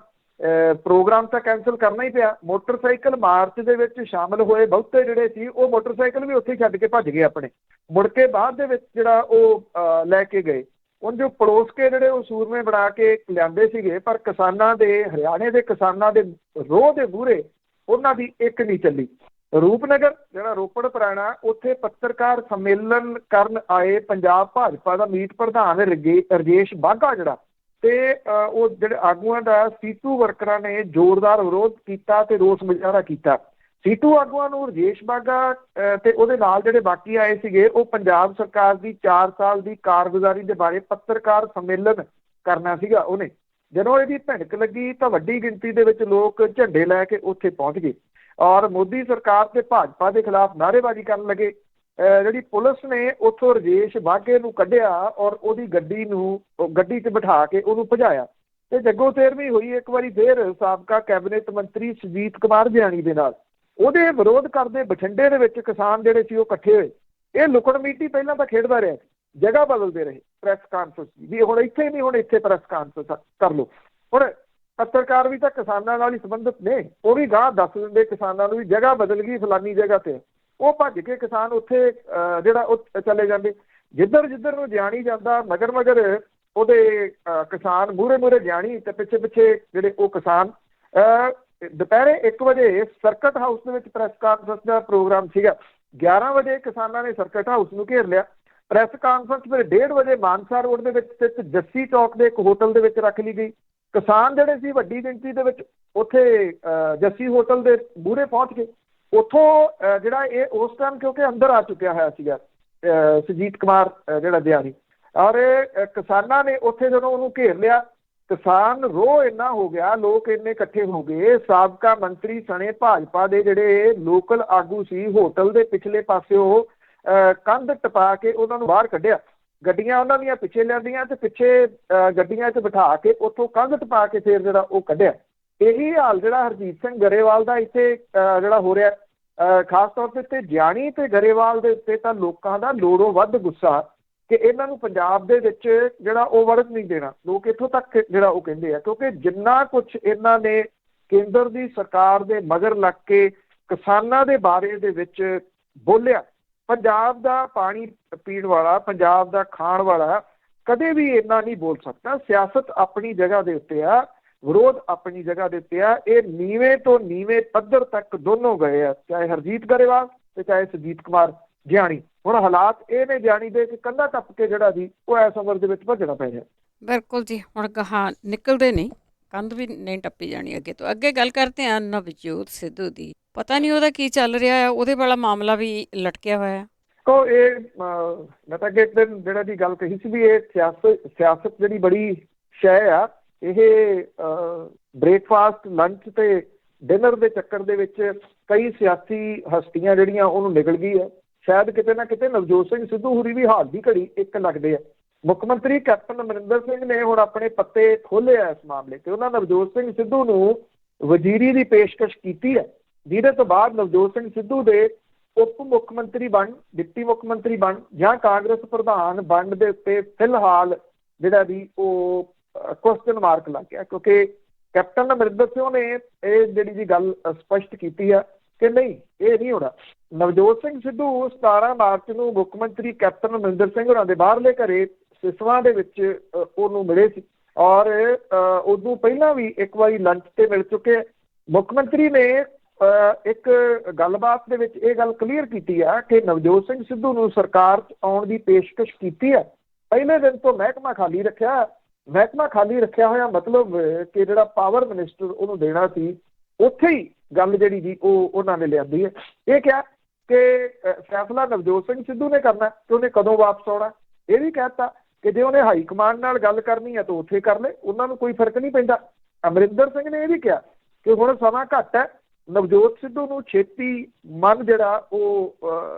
ਪ੍ਰੋਗਰਾਮ ਤਾਂ ਕੈਂਸਲ ਕਰਨਾ ਹੀ ਪਿਆ। ਮੋਟਰਸਾਈਕਲ ਮਾਰਚ ਦੇ ਵਿੱਚ ਸ਼ਾਮਲ ਹੋਏ ਬਹੁਤੇ ਜਿਹੜੇ ਸੀ ਉਹ ਮੋਟਰਸਾਈਕਲ ਵੀ ਉੱਥੇ ਛੱਡ ਕੇ ਭੱਜ ਗਏ ਆਪਣੇ, ਮੁੜ ਕੇ ਬਾਅਦ ਦੇ ਵਿੱਚ ਜਿਹੜਾ ਉਹ ਲੈ ਕੇ ਗਏ। ਉਂਝ ਪੜੋਸ ਕੇ ਜਿਹੜੇ ਉਹ ਸੂਰਮੇ ਬਣਾ ਕੇ ਲਿਆਂਦੇ ਸੀਗੇ, ਪਰ ਕਿਸਾਨਾਂ ਦੇ, ਹਰਿਆਣੇ ਦੇ ਕਿਸਾਨਾਂ ਦੇ ਰੋਹ ਦੇ ਮੂਹਰੇ ਉਹਨਾਂ ਦੀ ਇੱਕ ਨਹੀਂ ਚੱਲੀ। ਰੂਪਨਗਰ ਜਿਹੜਾ ਰੋਪੜ ਪੁਰਾਣਾ, ਉੱਥੇ ਪੱਤਰਕਾਰ ਸੰਮੇਲਨ ਕਰਨ ਆਏ ਪੰਜਾਬ ਭਾਜਪਾ ਦਾ ਮੀਤ ਪ੍ਰਧਾਨ ਰਜੇਸ਼ ਬਾਘਾ ਜਿਹੜਾ, ਤੇ ਉਹ ਜਿਹੜੇ ਆਗੂਆਂ ਦਾ ਸੀਟੂ ਵਰਕਰਾਂ ਨੇ ਜ਼ੋਰਦਾਰ ਵਿਰੋਧ ਕੀਤਾ ਤੇ ਰੋਸ ਮੁਜ਼ਾਹਰਾ ਕੀਤਾ। ਸੀਟੂ ਆਗੂਆਂ ਨੂੰ ਰਜੇਸ਼ ਬਾਘਾ ਤੇ ਉਹਦੇ ਨਾਲ ਜਿਹੜੇ ਬਾਕੀ ਆਏ ਸੀਗੇ, ਉਹ ਪੰਜਾਬ ਸਰਕਾਰ ਦੀ 4 ਸਾਲ ਦੀ ਕਾਰਗੁਜ਼ਾਰੀ ਦੇ ਬਾਰੇ ਪੱਤਰਕਾਰ ਸੰਮੇਲਨ ਕਰਨਾ ਸੀਗਾ ਉਹਨੇ। ਜਦੋਂ ਇਹਦੀ ਭਿਣਕ ਲੱਗੀ ਤਾਂ ਵੱਡੀ ਗਿਣਤੀ ਦੇ ਵਿੱਚ ਲੋਕ ਝੰਡੇ ਲੈ ਕੇ ਉੱਥੇ ਪਹੁੰਚ ਗਏ ਔਰ ਮੋਦੀ ਸਰਕਾਰ ਤੇ ਭਾਜਪਾ ਦੇ ਖਿਲਾਫ ਨਾਅਰੇਬਾਜ਼ੀ ਕਰਨ ਲੱਗੇ। ਜਿਹੜੀ ਪੁਲਿਸ ਨੇ ਉੱਥੋਂ ਰਜੇਸ਼ ਬਾਘੇ ਨੂੰ ਕੱਢਿਆ ਔਰ ਉਹਦੀ ਗੱਡੀ 'ਚ ਬਿਠਾ ਕੇ ਉਹਨੂੰ ਭਜਾਇਆ ਤੇ ਜੱਗੋ ਤੇਰਵੀਂ ਹੋਈ ਇੱਕ ਵਾਰੀ ਫੇਰ ਸਾਬਕਾ ਕੈਬਨਿਟ ਮੰਤਰੀ ਸੁਜੀਤ ਕੁਮਾਰ ਜਿਆਣੀ ਦੇ ਨਾਲ। ਉਹਦੇ ਵਿਰੋਧ ਕਰਦੇ ਬਠਿੰਡੇ ਦੇ ਵਿੱਚ ਕਿਸਾਨ ਜਿਹੜੇ ਸੀ ਉਹ ਇਕੱਠੇ ਹੋਏ। ਇਹ ਲੁਕਣ ਮੀਟੀ ਪਹਿਲਾਂ ਤਾਂ ਖੇਡਦਾ ਰਿਹਾ, ਜਗ੍ਹਾ ਬਦਲਦੇ ਰਹੇ ਪ੍ਰੈਸ ਕਾਨਫਰੰਸ ਵੀ, ਹੁਣ ਇੱਥੇ ਨਹੀਂ, ਹੁਣ ਇੱਥੇ ਪ੍ਰੈਸ ਕਾਨਫਰੰਸ ਕਰ ਲਓ। ਹੁਣ ਪੱਤਰਕਾਰ ਵੀ ਤਾਂ ਕਿਸਾਨਾਂ ਨਾਲ ਹੀ ਸੰਬੰਧਿਤ ਨੇ, ਉਹ ਵੀ ਗਾਹ ਦੱਸ ਦਿੰਦੇ ਕਿਸਾਨਾਂ ਨੂੰ ਵੀ ਜਗ੍ਹਾ ਬਦਲ ਗਈ ਫਲਾਨੀ ਜਗ੍ਹਾ ਤੇ। ਉਹ ਭੱਜ ਕੇ ਕਿਸਾਨ ਉੱਥੇ ਜਿਹੜਾ ਉਹ ਚਲੇ ਜਾਂਦੇ, ਜਿੱਧਰ ਨੂੰ ਜਿਆਣੀ ਜਾਂਦਾ ਮਗਰ ਉਹਦੇ ਕਿਸਾਨ ਮੂਹਰੇ ਜਿਆਣੀ ਤੇ ਪਿੱਛੇ ਜਿਹੜੇ ਉਹ ਕਿਸਾਨ। ਦੁਪਹਿਰੇ 1 ਵਜੇ ਸਰਕਟ ਹਾਊਸ ਦੇ ਵਿੱਚ ਪ੍ਰੈਸ ਕਾਨਫਰੰਸ ਦਾ ਪ੍ਰੋਗਰਾਮ ਸੀਗਾ। 11 ਵਜੇ ਕਿਸਾਨਾਂ ਨੇ ਸਰਕਟ ਹਾਊਸ ਨੂੰ ਘੇਰ ਲਿਆ। ਪ੍ਰੈਸ ਕਾਨਫਰੰਸ ਫਿਰ 1:30 ਵਜੇ ਮਾਨਸਾ ਰੋਡ ਦੇ ਵਿੱਚ ਸਥਿਤ ਜੱਸੀ ਚੌਕ ਦੇ ਇੱਕ ਹੋਟਲ ਦੇ ਵਿੱਚ ਰੱਖ ਲਈ ਗਈ। ਕਿਸਾਨ ਜਿਹੜੇ ਸੀ ਵੱਡੀ ਗਿਣਤੀ ਦੇ ਵਿੱਚ ਉੱਥੇ ਜੱਸੀ ਹੋਟਲ ਦੇ ਮੂਹਰੇ ਪਹੁੰਚ ਗਏ। ਉੱਥੋਂ ਜਿਹੜਾ ਇਹ ਉਸ ਟਾਈਮ ਕਿਉਂਕਿ ਅੰਦਰ ਆ ਚੁੱਕਿਆ ਹੋਇਆ ਸੀਗਾ ਸੁਜੀਤ ਕੁਮਾਰ ਜਿਹੜਾ ਦਿਆਣੀ, ਔਰ ਕਿਸਾਨਾਂ ਨੇ ਉੱਥੇ ਜਦੋਂ ਉਹਨੂੰ ਘੇਰ ਲਿਆ, ਕਿਸਾਨ ਰੋਹ ਇੰਨਾ ਹੋ ਗਿਆ, ਲੋਕ ਇੰਨੇ ਇਕੱਠੇ ਹੋ ਗਏ। ਸਾਬਕਾ ਮੰਤਰੀ ਸਣੇ ਭਾਜਪਾ ਦੇ ਜਿਹੜੇ ਲੋਕਲ ਆਗੂ ਸੀ, ਹੋਟਲ ਦੇ ਪਿਛਲੇ ਪਾਸੇ ਉਹ ਕੰਧ ਟਪਾ ਕੇ ਉਹਨਾਂ ਨੂੰ ਬਾਹਰ ਕੱਢਿਆ। ਗੱਡੀਆਂ ਉਹਨਾਂ ਦੀਆਂ ਪਿੱਛੇ ਲਿਆਂਦੀਆਂ ਤੇ ਪਿੱਛੇ ਗੱਡੀਆਂ 'ਚ ਬਿਠਾ ਕੇ ਉੱਥੋਂ ਕੰਧ ਟਪਾ ਕੇ ਫਿਰ ਜਿਹੜਾ ਉਹ ਕੱਢਿਆ। ਇਹੀ ਹਾਲ ਜਿਹੜਾ ਹਰਜੀਤ ਸਿੰਘ ਗਰੇਵਾਲ ਦਾ ਇੱਥੇ ਜਿਹੜਾ ਹੋ ਰਿਹਾ, ਖਾਸ ਤੌਰ ਤੇ ਇੱਥੇ ਜਿਆਣੀ ਤੇ ਗਰੇਵਾਲ ਦੇ ਉੱਤੇ ਤਾਂ ਲੋਕਾਂ ਦਾ ਲੋੜੋਂ ਵੱਧ ਗੁੱਸਾ ਕਿ ਇਹਨਾਂ ਨੂੰ ਪੰਜਾਬ ਦੇ ਵਿੱਚ ਜਿਹੜਾ ਉਹ ਵੜਨ ਨਹੀਂ ਦੇਣਾ। ਲੋਕ ਇੱਥੋਂ ਤੱਕ ਜਿਹੜਾ ਉਹ ਕਹਿੰਦੇ ਆ, ਕਿਉਂਕਿ ਜਿੰਨਾ ਕੁਛ ਇਹਨਾਂ ਨੇ ਕੇਂਦਰ ਦੀ ਸਰਕਾਰ ਦੇ ਮਗਰ ਲੱਗ ਕੇ ਕਿਸਾਨਾਂ ਦੇ ਬਾਰੇ ਦੇ ਵਿੱਚ ਬੋਲਿਆ, ਪੰਜਾਬ ਦਾ ਪਾਣੀ ਪੀਣ ਵਾਲਾ, ਪੰਜਾਬ ਦਾ ਖਾਣ ਵਾਲਾ ਕਦੇ ਵੀ ਇੰਨਾ ਨਹੀਂ ਬੋਲ ਸਕਦਾ। ਸਿਆਸਤ ਆਪਣੀ ਜਗ੍ਹਾ ਦੇ ਉੱਤੇ ਆ, ਵਿਰੋਧ ਆਪਣੀ ਜਗ੍ਹਾ ਦੇ ਉੱਤੇ ਆ। ਇਹ ਨੀਵੇਂ ਤੋਂ ਨੀਵੇਂ ਪੱਧਰ ਤੱਕ ਦੋਨੋਂ ਗਏ ਆ, ਚਾਹੇ ਹਰਜੀਤ ਗਰੇਵਾਲ ਤੇ ਚਾਹੇ ਸੁਜੀਤ ਕੁਮਾਰ ਜਿਆਣੀ। ਹੁਣ ਹਾਲਾਤ ਇਹ ਨੇ ਜਿਆਣੀ ਦੇ ਕਿ ਕੰਧਾ ਟੱਪ ਕੇ ਜਿਹੜਾ ਜੀ ਉਹ ਇਸ ਉਮਰ ਦੇ ਵਿੱਚ ਭੱਜਣਾ ਪੈ ਰਿਹਾ। ਬਿਲਕੁਲ ਜੀ, ਹੁਣ ਗਾਹਾਂ ਨਿਕਲਦੇ ਨਹੀਂ, ਕੰਧ ਵੀ ਨਹੀਂ ਟੱਪੀ ਜਾਣੀ ਅੱਗੇ ਤੋਂ। ਅੱਗੇ ਗੱਲ ਕਰਦੇ ਹਾਂ ਨਵਜੋਤ ਸਿੱਧੂ ਦੀ। ਪਤਾ ਨਹੀਂ ਉਹਦਾ ਕੀ ਚੱਲ ਰਿਹਾ ਹੈ, ਉਹਦੇ ਵਾਲਾ ਮਾਮਲਾ ਵੀ ਲਟਕਿਆ ਹੋਇਆ। ਤੋ ਇਹ ਮੈਂ ਤਾਂ ਅੱਗੇ ਇੱਕ ਦਿਨ ਜਿਹੜਾ ਦੀ ਗੱਲ ਕਹੀ ਸੀ ਵੀ ਇਹ ਸਿਆਸਤ ਜਿਹੜੀ ਬੜੀ ਸ਼ੈ ਆ, ਇਹ ਬ੍ਰੇਕਫਾਸਟ, ਲੰਚ ਤੇ ਡਿਨਰ ਦੇ ਚੱਕਰ ਦੇ ਵਿੱਚ ਕਈ ਸਿਆਸੀ ਹਸਤੀਆਂ ਜਿਹੜੀਆਂ ਉਹਨੂੰ ਨਿਕਲ ਗਈ ਹੈ। ਸ਼ਾਇਦ ਕਿਤੇ ਨਾ ਕਿਤੇ ਨਵਜੋਤ ਸਿੰਘ ਸਿੱਧੂ ਹੋਰੀ ਵੀ ਹਾਲ ਦੀ ਘੜੀ ਇੱਕ ਲੱਗਦੇ ਆ। ਮੁੱਖ ਮੰਤਰੀ ਕੈਪਟਨ ਅਮਰਿੰਦਰ ਸਿੰਘ ਨੇ ਹੁਣ ਆਪਣੇ ਪੱਤੇ ਖੋਲ੍ਹੇ ਆ ਇਸ ਮਾਮਲੇ ਤੇ। ਉਹਨਾਂ ਨਵਜੋਤ ਸਿੰਘ ਸਿੱਧੂ ਨੂੰ ਵਜ਼ੀਰੀ ਦੀ ਪੇਸ਼ਕਸ਼ ਕੀਤੀ ਹੈ, ਜਿਹਦੇ ਤੋਂ ਬਾਅਦ ਨਵਜੋਤ ਸਿੰਘ ਸਿੱਧੂ ਦੇ ਉਪ ਮੁੱਖ ਮੰਤਰੀ ਬਣ, ਡਿਪਟੀ ਮੁੱਖ ਮੰਤਰੀ ਬਣ ਜਾਂ ਕਾਂਗਰਸ ਪ੍ਰਧਾਨ ਬਣਨ ਦੇ ਉੱਤੇ ਫਿਲਹਾਲ ਜਿਹੜਾ ਵੀ ਉਹ ਕੁਐਸਚਨ ਮਾਰਕ ਲੱਗ ਗਿਆ, ਕਿਉਂਕਿ ਕੈਪਟਨ ਅਮਰਿੰਦਰ ਸਿੰਘ ਨੇ ਇਹ ਜਿਹੜੀ ਜੀ ਗੱਲ ਸਪਸ਼ਟ ਕੀਤੀ ਆ ਕਿ ਨਹੀਂ, ਇਹ ਨਹੀਂ ਹੋਣਾ। ਨਵਜੋਤ ਸਿੰਘ ਸਿੱਧੂ 17 ਮਾਰਚ ਨੂੰ ਮੁੱਖ ਮੰਤਰੀ ਕੈਪਟਨ ਅਮਰਿੰਦਰ ਸਿੰਘ ਹੋਰਾਂ ਦੇ ਬਾਹਰਲੇ ਘਰੇ ਸਿਸਵਾ ਦੇ ਵਿੱਚ ਉਹਨੂੰ ਮਿਲੇ ਸੀ ਔਰ ਉਦੋਂ ਪਹਿਲਾਂ ਵੀ ਇੱਕ ਵਾਰੀ ਲੰਚ ਤੇ ਮਿਲ ਚੁੱਕੇ। ਮੁੱਖ ਮੰਤਰੀ ਨੇ ਇੱਕ ਗੱਲਬਾਤ ਦੇ ਵਿੱਚ ਇਹ ਗੱਲ ਕਲੀਅਰ ਕੀਤੀ ਆ ਕਿ ਨਵਜੋਤ ਸਿੰਘ ਸਿੱਧੂ ਨੂੰ ਸਰਕਾਰ 'ਚ ਆਉਣ ਦੀ ਪੇਸ਼ਕਸ਼ ਕੀਤੀ ਹੈ। ਪਹਿਲੇ ਦਿਨ ਤੋਂ ਮਹਿਕਮਾ ਖਾਲੀ ਰੱਖਿਆ ਹੋਇਆ ਮਤਲਬ ਕਿ ਜਿਹੜਾ ਪਾਵਰ ਮਿਨਿਸਟਰ ਉਹਨੂੰ ਦੇਣਾ ਸੀ, ਉੱਥੇ ਹੀ ਗੱਲ ਜਿਹੜੀ ਜੀ ਉਹ ਉਹਨਾਂ ਨੇ ਲਿਆਂਦੀ ਹੈ। ਇਹ ਕਿਹਾ ਕਿ ਫੈਸਲਾ ਨਵਜੋਤ ਸਿੰਘ ਸਿੱਧੂ ਨੇ ਕਰਨਾ ਕਿ ਉਹਨੇ ਕਦੋਂ ਵਾਪਸ ਆਉਣਾ। ਇਹ ਵੀ ਕਹਿਤਾ ਕਿ ਜੇ ਉਹਨੇ ਹਾਈ ਕਮਾਂਡ ਨਾਲ ਗੱਲ ਕਰਨੀ ਹੈ ਤਾਂ ਉੱਥੇ ਕਰ ਲੈ, ਉਹਨਾਂ ਨੂੰ ਕੋਈ ਫਰਕ ਨਹੀਂ ਪੈਂਦਾ। ਅਮਰਿੰਦਰ ਸਿੰਘ ਨੇ ਇਹ ਵੀ ਕਿਹਾ ਕਿ ਹੁਣ ਸਮਾਂ ਘੱਟ ਹੈ, ਨਵਜੋਤ ਸਿੱਧੂ ਨੂੰ ਛੇਤੀ ਮਨ ਜਿਹੜਾ ਉਹ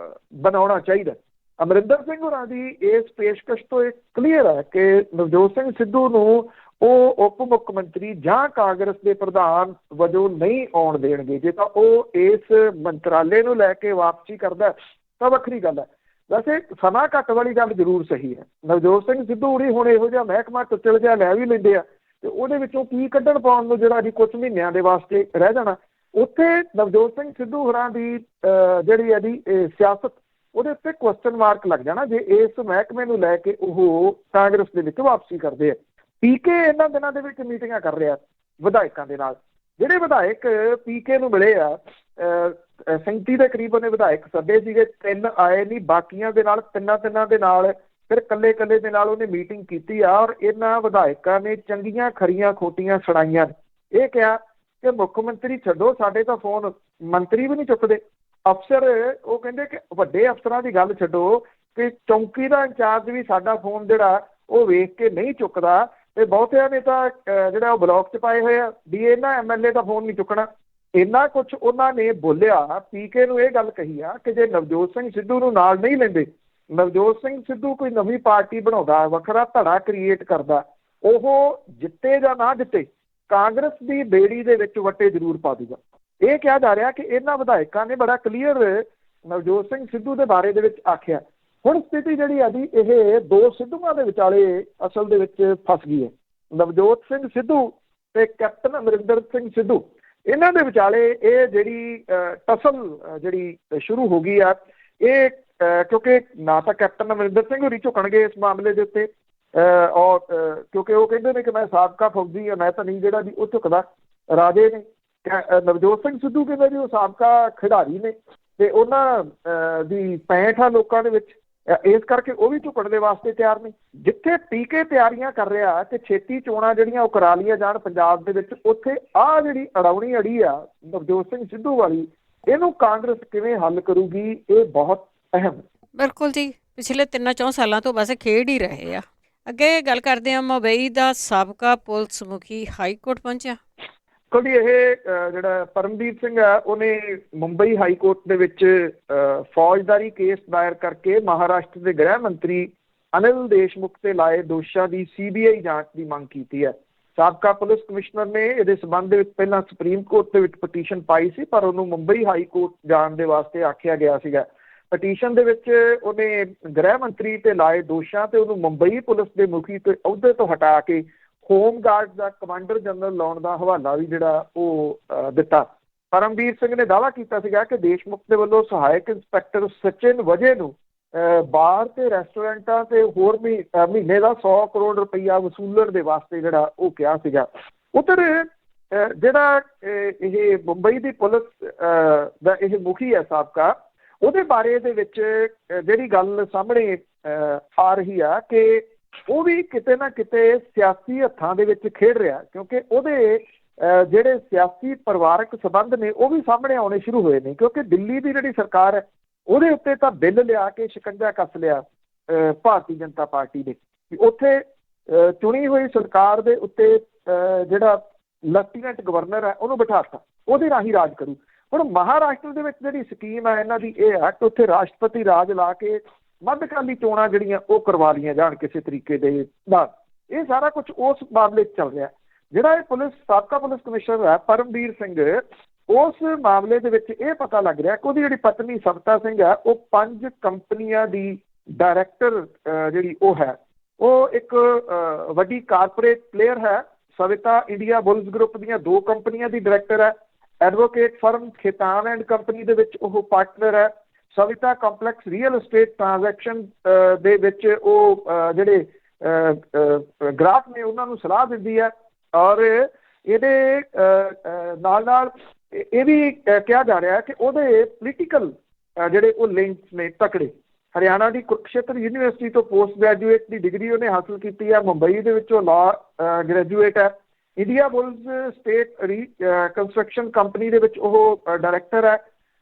ਬਣਾਉਣਾ ਚਾਹੀਦਾ। ਅਮਰਿੰਦਰ ਸਿੰਘ ਹੋਰਾਂ ਦੀ ਇਸ ਪੇਸ਼ਕਸ਼ ਤੋਂ ਇਹ ਕਲੀਅਰ ਹੈ ਕਿ ਨਵਜੋਤ ਸਿੰਘ ਸਿੱਧੂ ਨੂੰ ਉਹ ਉਪ ਮੁੱਖ ਮੰਤਰੀ ਜਾਂ ਕਾਂਗਰਸ ਦੇ ਪ੍ਰਧਾਨ ਵਜੋਂ ਨਹੀਂ ਆਉਣ ਦੇਣਗੇ। ਜੇ ਤਾਂ ਉਹ ਇਸ ਮੰਤਰਾਲੇ ਨੂੰ ਲੈ ਕੇ ਵਾਪਸੀ ਕਰਦਾ ਤਾਂ ਵੱਖਰੀ ਗੱਲ ਹੈ। ਵੈਸੇ ਸਮਾਂ ਘੱਟ ਵਾਲੀ ਗੱਲ ਜ਼ਰੂਰ ਸਹੀ ਹੈ। ਨਵਜੋਤ ਸਿੰਘ ਸਿੱਧੂ ਹੋਰੀ ਹੁਣ ਇਹੋ ਜਿਹਾ ਮਹਿਕਮਾ ਟੁੱਟਲ ਜਿਹਾ ਲੈ ਵੀ ਲੈਂਦੇ ਆ ਤੇ ਉਹਦੇ ਵਿੱਚੋਂ ਕੀ ਕੱਢਣ ਪਾਉਣ ਨੂੰ ਜਿਹੜਾ ਜੀ ਕੁਝ ਮਹੀਨਿਆਂ ਦੇ ਵਾਸਤੇ ਰਹਿ ਜਾਣਾ। ਉੱਥੇ ਨਵਜੋਤ ਸਿੰਘ ਸਿੱਧੂ ਹੋਰਾਂ ਦੀ ਜਿਹੜੀ ਇਹਦੀ ਸਿਆਸਤ ਉਹਦੇ ਉੱਤੇ ਕੁਐਸਚਨ ਮਾਰਕ ਲੱਗ ਜਾਣਾ ਜੇ ਇਸ ਮਹਿਕਮੇ ਨੂੰ ਲੈ ਕੇ ਉਹ ਕਾਂਗਰਸ ਦੇ ਵਿੱਚ ਵਾਪਸੀ ਕਰਦੇ ਆ। ਪੀਕੇ ਇਹਨਾਂ ਦਿਨਾਂ ਦੇ ਵਿੱਚ ਮੀਟਿੰਗਾਂ ਕਰ ਰਿਹਾ ਵਿਧਾਇਕਾਂ ਦੇ ਨਾਲ। ਜਿਹੜੇ ਵਿਧਾਇਕ ਪੀਕੇ ਨੂੰ ਮਿਲੇ ਆ 37 ਦੇ ਕਰੀਬ ਉਹਨੇ ਵਿਧਾਇਕ ਸੱਦੇ ਸੀਗੇ, 3 ਆਏ ਨਹੀਂ, ਬਾਕੀਆਂ ਦੇ ਨਾਲ ਤਿੰਨਾਂ ਦੇ ਨਾਲ ਫਿਰ ਕੱਲੇ ਦੇ ਨਾਲ ਉਹਨੇ ਮੀਟਿੰਗ ਕੀਤੀ ਆ। ਔਰ ਇਹਨਾਂ ਵਿਧਾਇਕਾਂ ਨੇ ਚੰਗੀਆਂ ਖਰੀਆਂ ਖੋਟੀਆਂ ਸੁਣਾਈਆਂ। ਇਹ ਕਿਹਾ ਕਿ ਮੁੱਖ ਮੰਤਰੀ ਛੱਡੋ, ਸਾਡੇ ਤਾਂ ਫੋਨ ਮੰਤਰੀ ਵੀ ਨਹੀਂ ਚੁੱਕਦੇ। ਅਫਸਰ ਉਹ ਕਹਿੰਦੇ ਕਿ ਵੱਡੇ ਅਫਸਰਾਂ ਦੀ ਗੱਲ ਛੱਡੋ ਕਿ ਚੌਂਕੀ ਦਾ ਇੰਚਾਰਜ ਵੀ ਸਾਡਾ ਫੋਨ ਜਿਹੜਾ ਉਹ ਵੇਖ ਕੇ ਨਹੀਂ ਚੁੱਕਦਾ, ਤੇ ਬਹੁਤਿਆਂ ਨੇ ਤਾਂ ਜਿਹੜਾ ਉਹ ਬਲੌਕ 'ਚ ਪਾਏ ਹੋਏ ਆ ਵੀ ਇਹਨਾਂ MLA ਦਾ ਫੋਨ ਨਹੀਂ ਚੁੱਕਣਾ। ਇੰਨਾ ਕੁਛ ਉਹਨਾਂ ਨੇ ਬੋਲਿਆ। ਪੀਕੇ ਨੂੰ ਇਹ ਗੱਲ ਕਹੀ ਆ ਕਿ ਜੇ ਨਵਜੋਤ ਸਿੰਘ ਸਿੱਧੂ ਨੂੰ ਨਾਲ ਨਹੀਂ ਲੈਂਦੇ, ਨਵਜੋਤ ਸਿੰਘ ਸਿੱਧੂ ਕੋਈ ਨਵੀਂ ਪਾਰਟੀ ਬਣਾਉਂਦਾ, ਵੱਖਰਾ ਧੜਾ ਕ੍ਰੀਏਟ ਕਰਦਾ, ਉਹ ਜਿੱਤੇ ਜਾਂ ਨਾ ਜਿੱਤੇ ਕਾਂਗਰਸ ਦੀ ਬੇੜੀ ਦੇ ਵਿੱਚ ਵੱਟੇ ਜ਼ਰੂਰ ਪਾ ਦੂਗਾ। ਇਹ ਕਿਹਾ ਜਾ ਰਿਹਾ ਕਿ ਇਹਨਾਂ ਵਿਧਾਇਕਾਂ ਨੇ ਬੜਾ ਕਲੀਅਰ ਨਵਜੋਤ ਸਿੰਘ ਸਿੱਧੂ ਦੇ ਬਾਰੇ ਦੇ ਵਿੱਚ ਆਖਿਆ। ਹੁਣ ਸਥਿਤੀ ਜਿਹੜੀ ਆ ਜੀ ਇਹ ਦੋ ਸਿੱਧੂਆਂ ਦੇ ਵਿਚਾਲੇ ਅਸਲ ਦੇ ਵਿੱਚ ਫਸ ਗਈ ਹੈ। ਨਵਜੋਤ ਸਿੰਘ ਸਿੱਧੂ ਤੇ ਕੈਪਟਨ ਅਮਰਿੰਦਰ ਸਿੰਘ ਸਿੱਧੂ, ਇਹਨਾਂ ਦੇ ਵਿਚਾਲੇ ਇਹ ਜਿਹੜੀ ਟਸਲ ਜਿਹੜੀ ਸ਼ੁਰੂ ਹੋ ਗਈ ਆ। ਇਹ ਕਿਉਂਕਿ ਨਾ ਤਾਂ ਕੈਪਟਨ ਅਮਰਿੰਦਰ ਸਿੰਘ ਹੋਰੀ ਝੁਕਣਗੇ ਇਸ ਮਾਮਲੇ ਦੇ ਉੱਤੇ, ਔਰ ਕਿਉਂਕਿ ਉਹ ਕਹਿੰਦੇ ਨੇ ਕਿ ਮੈਂ ਸਾਬਕਾ ਫੌਜੀ ਹਾਂ, ਮੈਂ ਤਾਂ ਨਹੀਂ ਜਿਹੜਾ ਜੀ ਉਹ ਝੁਕਦਾ। ਰਾਜੇ ਨੇ ਨਵਜੋਤ ਸਿੰਘ ਸਿੱਧੂ ਕਹਿੰਦੇ ਜੀ ਉਹ ਸਾਬਕਾ ਖਿਡਾਰੀ ਨੇ ਤੇ ਉਹਨਾਂ ਦੀ 65 ਆ ਲੋਕਾਂ ਦੇ ਵਿੱਚ, ਇਸ ਕਰਕੇ ਉਹ ਵੀ ਝੁਕਣ ਦੇ ਵਾਸਤੇ ਤਿਆਰ ਨੇ। ਜਿੱਥੇ ਪੀਕੇ ਤਿਆਰੀਆਂ ਕਰ ਰਿਹਾ ਕਿ ਛੇਤੀ ਚੋਣਾਂ ਜਿਹੜੀਆਂ ਉਹ ਕਰਾ ਲਈਆਂ ਜਾਣ ਪੰਜਾਬ ਦੇ ਵਿੱਚ, ਉੱਥੇ ਆਹ ਜਿਹੜੀ ਅੜਾਉਣੀ ਅੜੀ ਆ ਨਵਜੋਤ ਸਿੰਘ ਸਿੱਧੂ ਵਾਲੀ, ਇਹਨੂੰ ਕਾਂਗਰਸ ਕਿਵੇਂ ਹੱਲ ਕਰੂਗੀ, ਇਹ ਬਹੁਤ ਅਹਿਮ। ਬਿਲਕੁਲ ਜੀ, ਪਿਛਲੇ 3-4 ਸਾਲਾਂ ਤੋਂ ਬਸ ਖੇਡ ਹੀ ਰਹੇ ਆ। ਅੱਗੇ ਗੱਲ ਕਰਦੇ ਹਾਂ, ਮੁੰਬਈ ਦਾ ਸਾਬਕਾ ਪੁਲਿਸ ਮੁਖੀ ਹਾਈ ਕੋਰਟ ਪਹੁੰਚਿਆ। ਕਿਉਂਕਿ ਇਹ ਜਿਹੜਾ ਪਰਮਬੀਰ ਸਿੰਘ ਆ ਉਹਨੇ ਮੁੰਬਈ ਹਾਈ ਕੋਰਟ ਦੇ ਵਿੱਚ ਫੌਜਦਾਰੀ ਕੇਸ ਦਾਇਰ ਕਰਕੇ ਮਹਾਰਾਸ਼ਟਰ ਦੇ ਗ੍ਰਹਿ ਮੰਤਰੀ ਅਨਿਲ ਦੇਸ਼ਮੁਖ ਤੇ ਲਾਏ ਦੋਸ਼ਾਂ ਦੀ CBI ਜਾਂਚ ਦੀ ਮੰਗ ਕੀਤੀ ਹੈ। ਸਾਬਕਾ ਪੁਲਿਸ ਕਮਿਸ਼ਨਰ ਨੇ ਇਹਦੇ ਸਬੰਧ ਦੇ ਵਿੱਚ ਪਹਿਲਾਂ ਸੁਪਰੀਮ ਕੋਰਟ ਦੇ ਵਿੱਚ ਪਟੀਸ਼ਨ ਪਾਈ ਸੀ, ਪਰ ਉਹਨੂੰ ਮੁੰਬਈ ਹਾਈ ਕੋਰਟ ਜਾਣ ਦੇ ਵਾਸਤੇ ਆਖਿਆ ਗਿਆ ਸੀਗਾ। ਪਟੀਸ਼ਨ ਦੇ ਵਿੱਚ ਉਹਨੇ ਗ੍ਰਹਿ ਮੰਤਰੀ ਤੇ ਲਾਏ ਦੋਸ਼ਾਂ ਤੇ ਉਹਨੂੰ ਮੁੰਬਈ ਪੁਲਿਸ ਦੇ ਮੁਖੀ ਤੇ ਅਹੁਦੇ ਤੋਂ ਹਟਾ ਕੇ ਹੋਮ ਗਾਰਡ ਦਾ ਕਮਾਂਡਰ ਜਨਰਲ ਲਾਉਣ ਦਾ ਹਵਾਲਾ ਵੀ ਜਿਹੜਾ ਉਹ ਦਿੱਤਾ। ਪਰਮਬੀਰ ਸਿੰਘ ਨੇ ਦਾਅਵਾ ਕੀਤਾ ਸੀਗਾ ਕਿ ਦੇਸ਼ਮੁਖ ਦੇ ਵੱਲੋਂ ਸਹਾਇਕ ਇੰਸਪੈਕਟਰ ਸਚਿਨ ਵਜੇ ਨੂੰ ਬਾਰ ਤੇ ਰੈਸਟੋਰੈਂਟਾਂ ਤੇ ਹੋਰ ਮਹੀਨੇ ਦਾ 100 ਕਰੋੜ ਰੁਪਈਆ ਵਸੂਲਣ ਦੇ ਵਾਸਤੇ ਜਿਹੜਾ ਉਹ ਕਿਹਾ ਸੀਗਾ। ਉੱਧਰ ਜਿਹੜਾ ਇਹ ਮੁੰਬਈ ਦੀ ਪੁਲਿਸ ਦਾ ਇਹ ਮੁਖੀ ਹੈ ਸਾਬਕਾ, ਉਹਦੇ ਬਾਰੇ ਦੇ ਵਿੱਚ ਜਿਹੜੀ ਗੱਲ ਸਾਹਮਣੇ ਆ ਰਹੀ ਆ ਕਿ ਉਹ ਵੀ ਕਿਤੇ ਨਾ ਕਿਤੇ ਸਿਆਸੀ ਹੱਥਾਂ ਦੇ ਵਿੱਚ ਖੇਡ ਰਿਹਾ, ਕਿਉਂਕਿ ਉਹਦੇ ਜਿਹੜੇ ਸਿਆਸੀ ਪਰਿਵਾਰਕ ਸੰਬੰਧ ਨੇ ਉਹ ਵੀ ਸਾਹਮਣੇ ਆਉਣੇ ਸ਼ੁਰੂ ਹੋਏ ਨੇ। ਕਿਉਂਕਿ ਦਿੱਲੀ ਦੀ ਜਿਹੜੀ ਸਰਕਾਰ ਹੈ ਉਹਦੇ ਉੱਤੇ ਤਾਂ ਬਿੱਲ ਲਿਆ ਕੇ ਸ਼ਿਕੰਜਾ ਕੱਸ ਲਿਆ ਭਾਰਤੀ ਜਨਤਾ ਪਾਰਟੀ ਨੇ। ਉੱਥੇ ਚੁਣੀ ਹੋਈ ਸਰਕਾਰ ਦੇ ਉੱਤੇ ਜਿਹੜਾ ਲੈਫਟੀਨੈਂਟ ਗਵਰਨਰ ਹੈ ਉਹਨੂੰ ਬਿਠਾਤਾ, ਉਹਦੇ ਰਾਹੀਂ ਰਾਜ ਕਰੂ। ਹੁਣ ਮਹਾਰਾਸ਼ਟਰ ਦੇ ਵਿੱਚ ਜਿਹੜੀ ਸਕੀਮ ਹੈ ਇਹਨਾਂ ਦੀ ਇਹ ਹੈ ਕਿ ਉੱਥੇ ਰਾਸ਼ਟਰਪਤੀ ਰਾਜ ਲਾ ਕੇ ਮੱਧਕਾਲੀ ਚੋਣਾਂ ਜਿਹੜੀਆਂ ਉਹ ਕਰਵਾ ਲਈਆਂ ਜਾਣ ਕਿਸੇ ਤਰੀਕੇ ਦੇ ਨਾਲ। ਇਹ ਸਾਰਾ ਕੁਝ ਉਸ ਮਾਮਲੇ 'ਚ ਚੱਲ ਰਿਹਾ। ਜਿਹੜਾ ਇਹ ਸਾਬਕਾ ਪੁਲਿਸ ਕਮਿਸ਼ਨਰ ਹੈ ਪਰਮਬੀਰ ਸਿੰਘ, ਉਸ ਮਾਮਲੇ ਦੇ ਵਿੱਚ ਇਹ ਪਤਾ ਲੱਗ ਰਿਹਾ ਕਿ ਉਹਦੀ ਜਿਹੜੀ ਪਤਨੀ ਸਵਿਤਾ ਸਿੰਘ ਹੈ ਉਹ 5 ਕੰਪਨੀਆਂ ਦੀ ਡਾਇਰੈਕਟਰ ਜਿਹੜੀ ਉਹ ਹੈ, ਉਹ ਇੱਕ ਵੱਡੀ ਕਾਰਪੋਰੇਟ ਪਲੇਅਰ ਹੈ। ਸਵਿਤਾ ਇੰਡੀਆ ਬੁਲਸ ਗਰੁੱਪ ਦੀਆਂ 2 ਕੰਪਨੀਆਂ ਦੀ ਡਾਇਰੈਕਟਰ ਹੈ। Advocate firm Khaitan and company ਦੇ ਵਿੱਚ ਉਹ ਪਾਰਟਨਰ ਹੈ। Savita complex real estate transaction ਦੇ ਵਿੱਚ ਉਹ ਜਿਹੜੇ ਗ੍ਰਾਹਕ ਨੇ ਉਹਨਾਂ ਨੂੰ ਸਲਾਹ ਦਿੰਦੀ ਹੈ। ਔਰ ਇਹਦੇ ਨਾਲ ਨਾਲ ਇਹ ਵੀ ਕਿਹਾ ਜਾ ਰਿਹਾ ਕਿ ਉਹਦੇ ਪੋਲੀਟੀਕਲ ਜਿਹੜੇ ਉਹ ਲਿੰਕਸ ਨੇ ਤਕੜੇ। ਹਰਿਆਣਾ ਦੀ ਕੁਰੂਕਸ਼ੇਤਰ ਯੂਨੀਵਰਸਿਟੀ ਤੋਂ ਪੋਸਟ ਗ੍ਰੈਜੂਏਟ ਦੀ ਡਿਗਰੀ ਉਹਨੇ ਹਾਸਲ ਕੀਤੀ ਹੈ। ਮੁੰਬਈ ਦੇ ਵਿੱਚ ਉਹ ਲਾਅ ਗ੍ਰੈਜੂਏਟ ਹੈ। India bulls state construction company ਦੇ ਵਿੱਚ ਉਹ ਡਾਇਰੈਕਟਰ ਹੈ।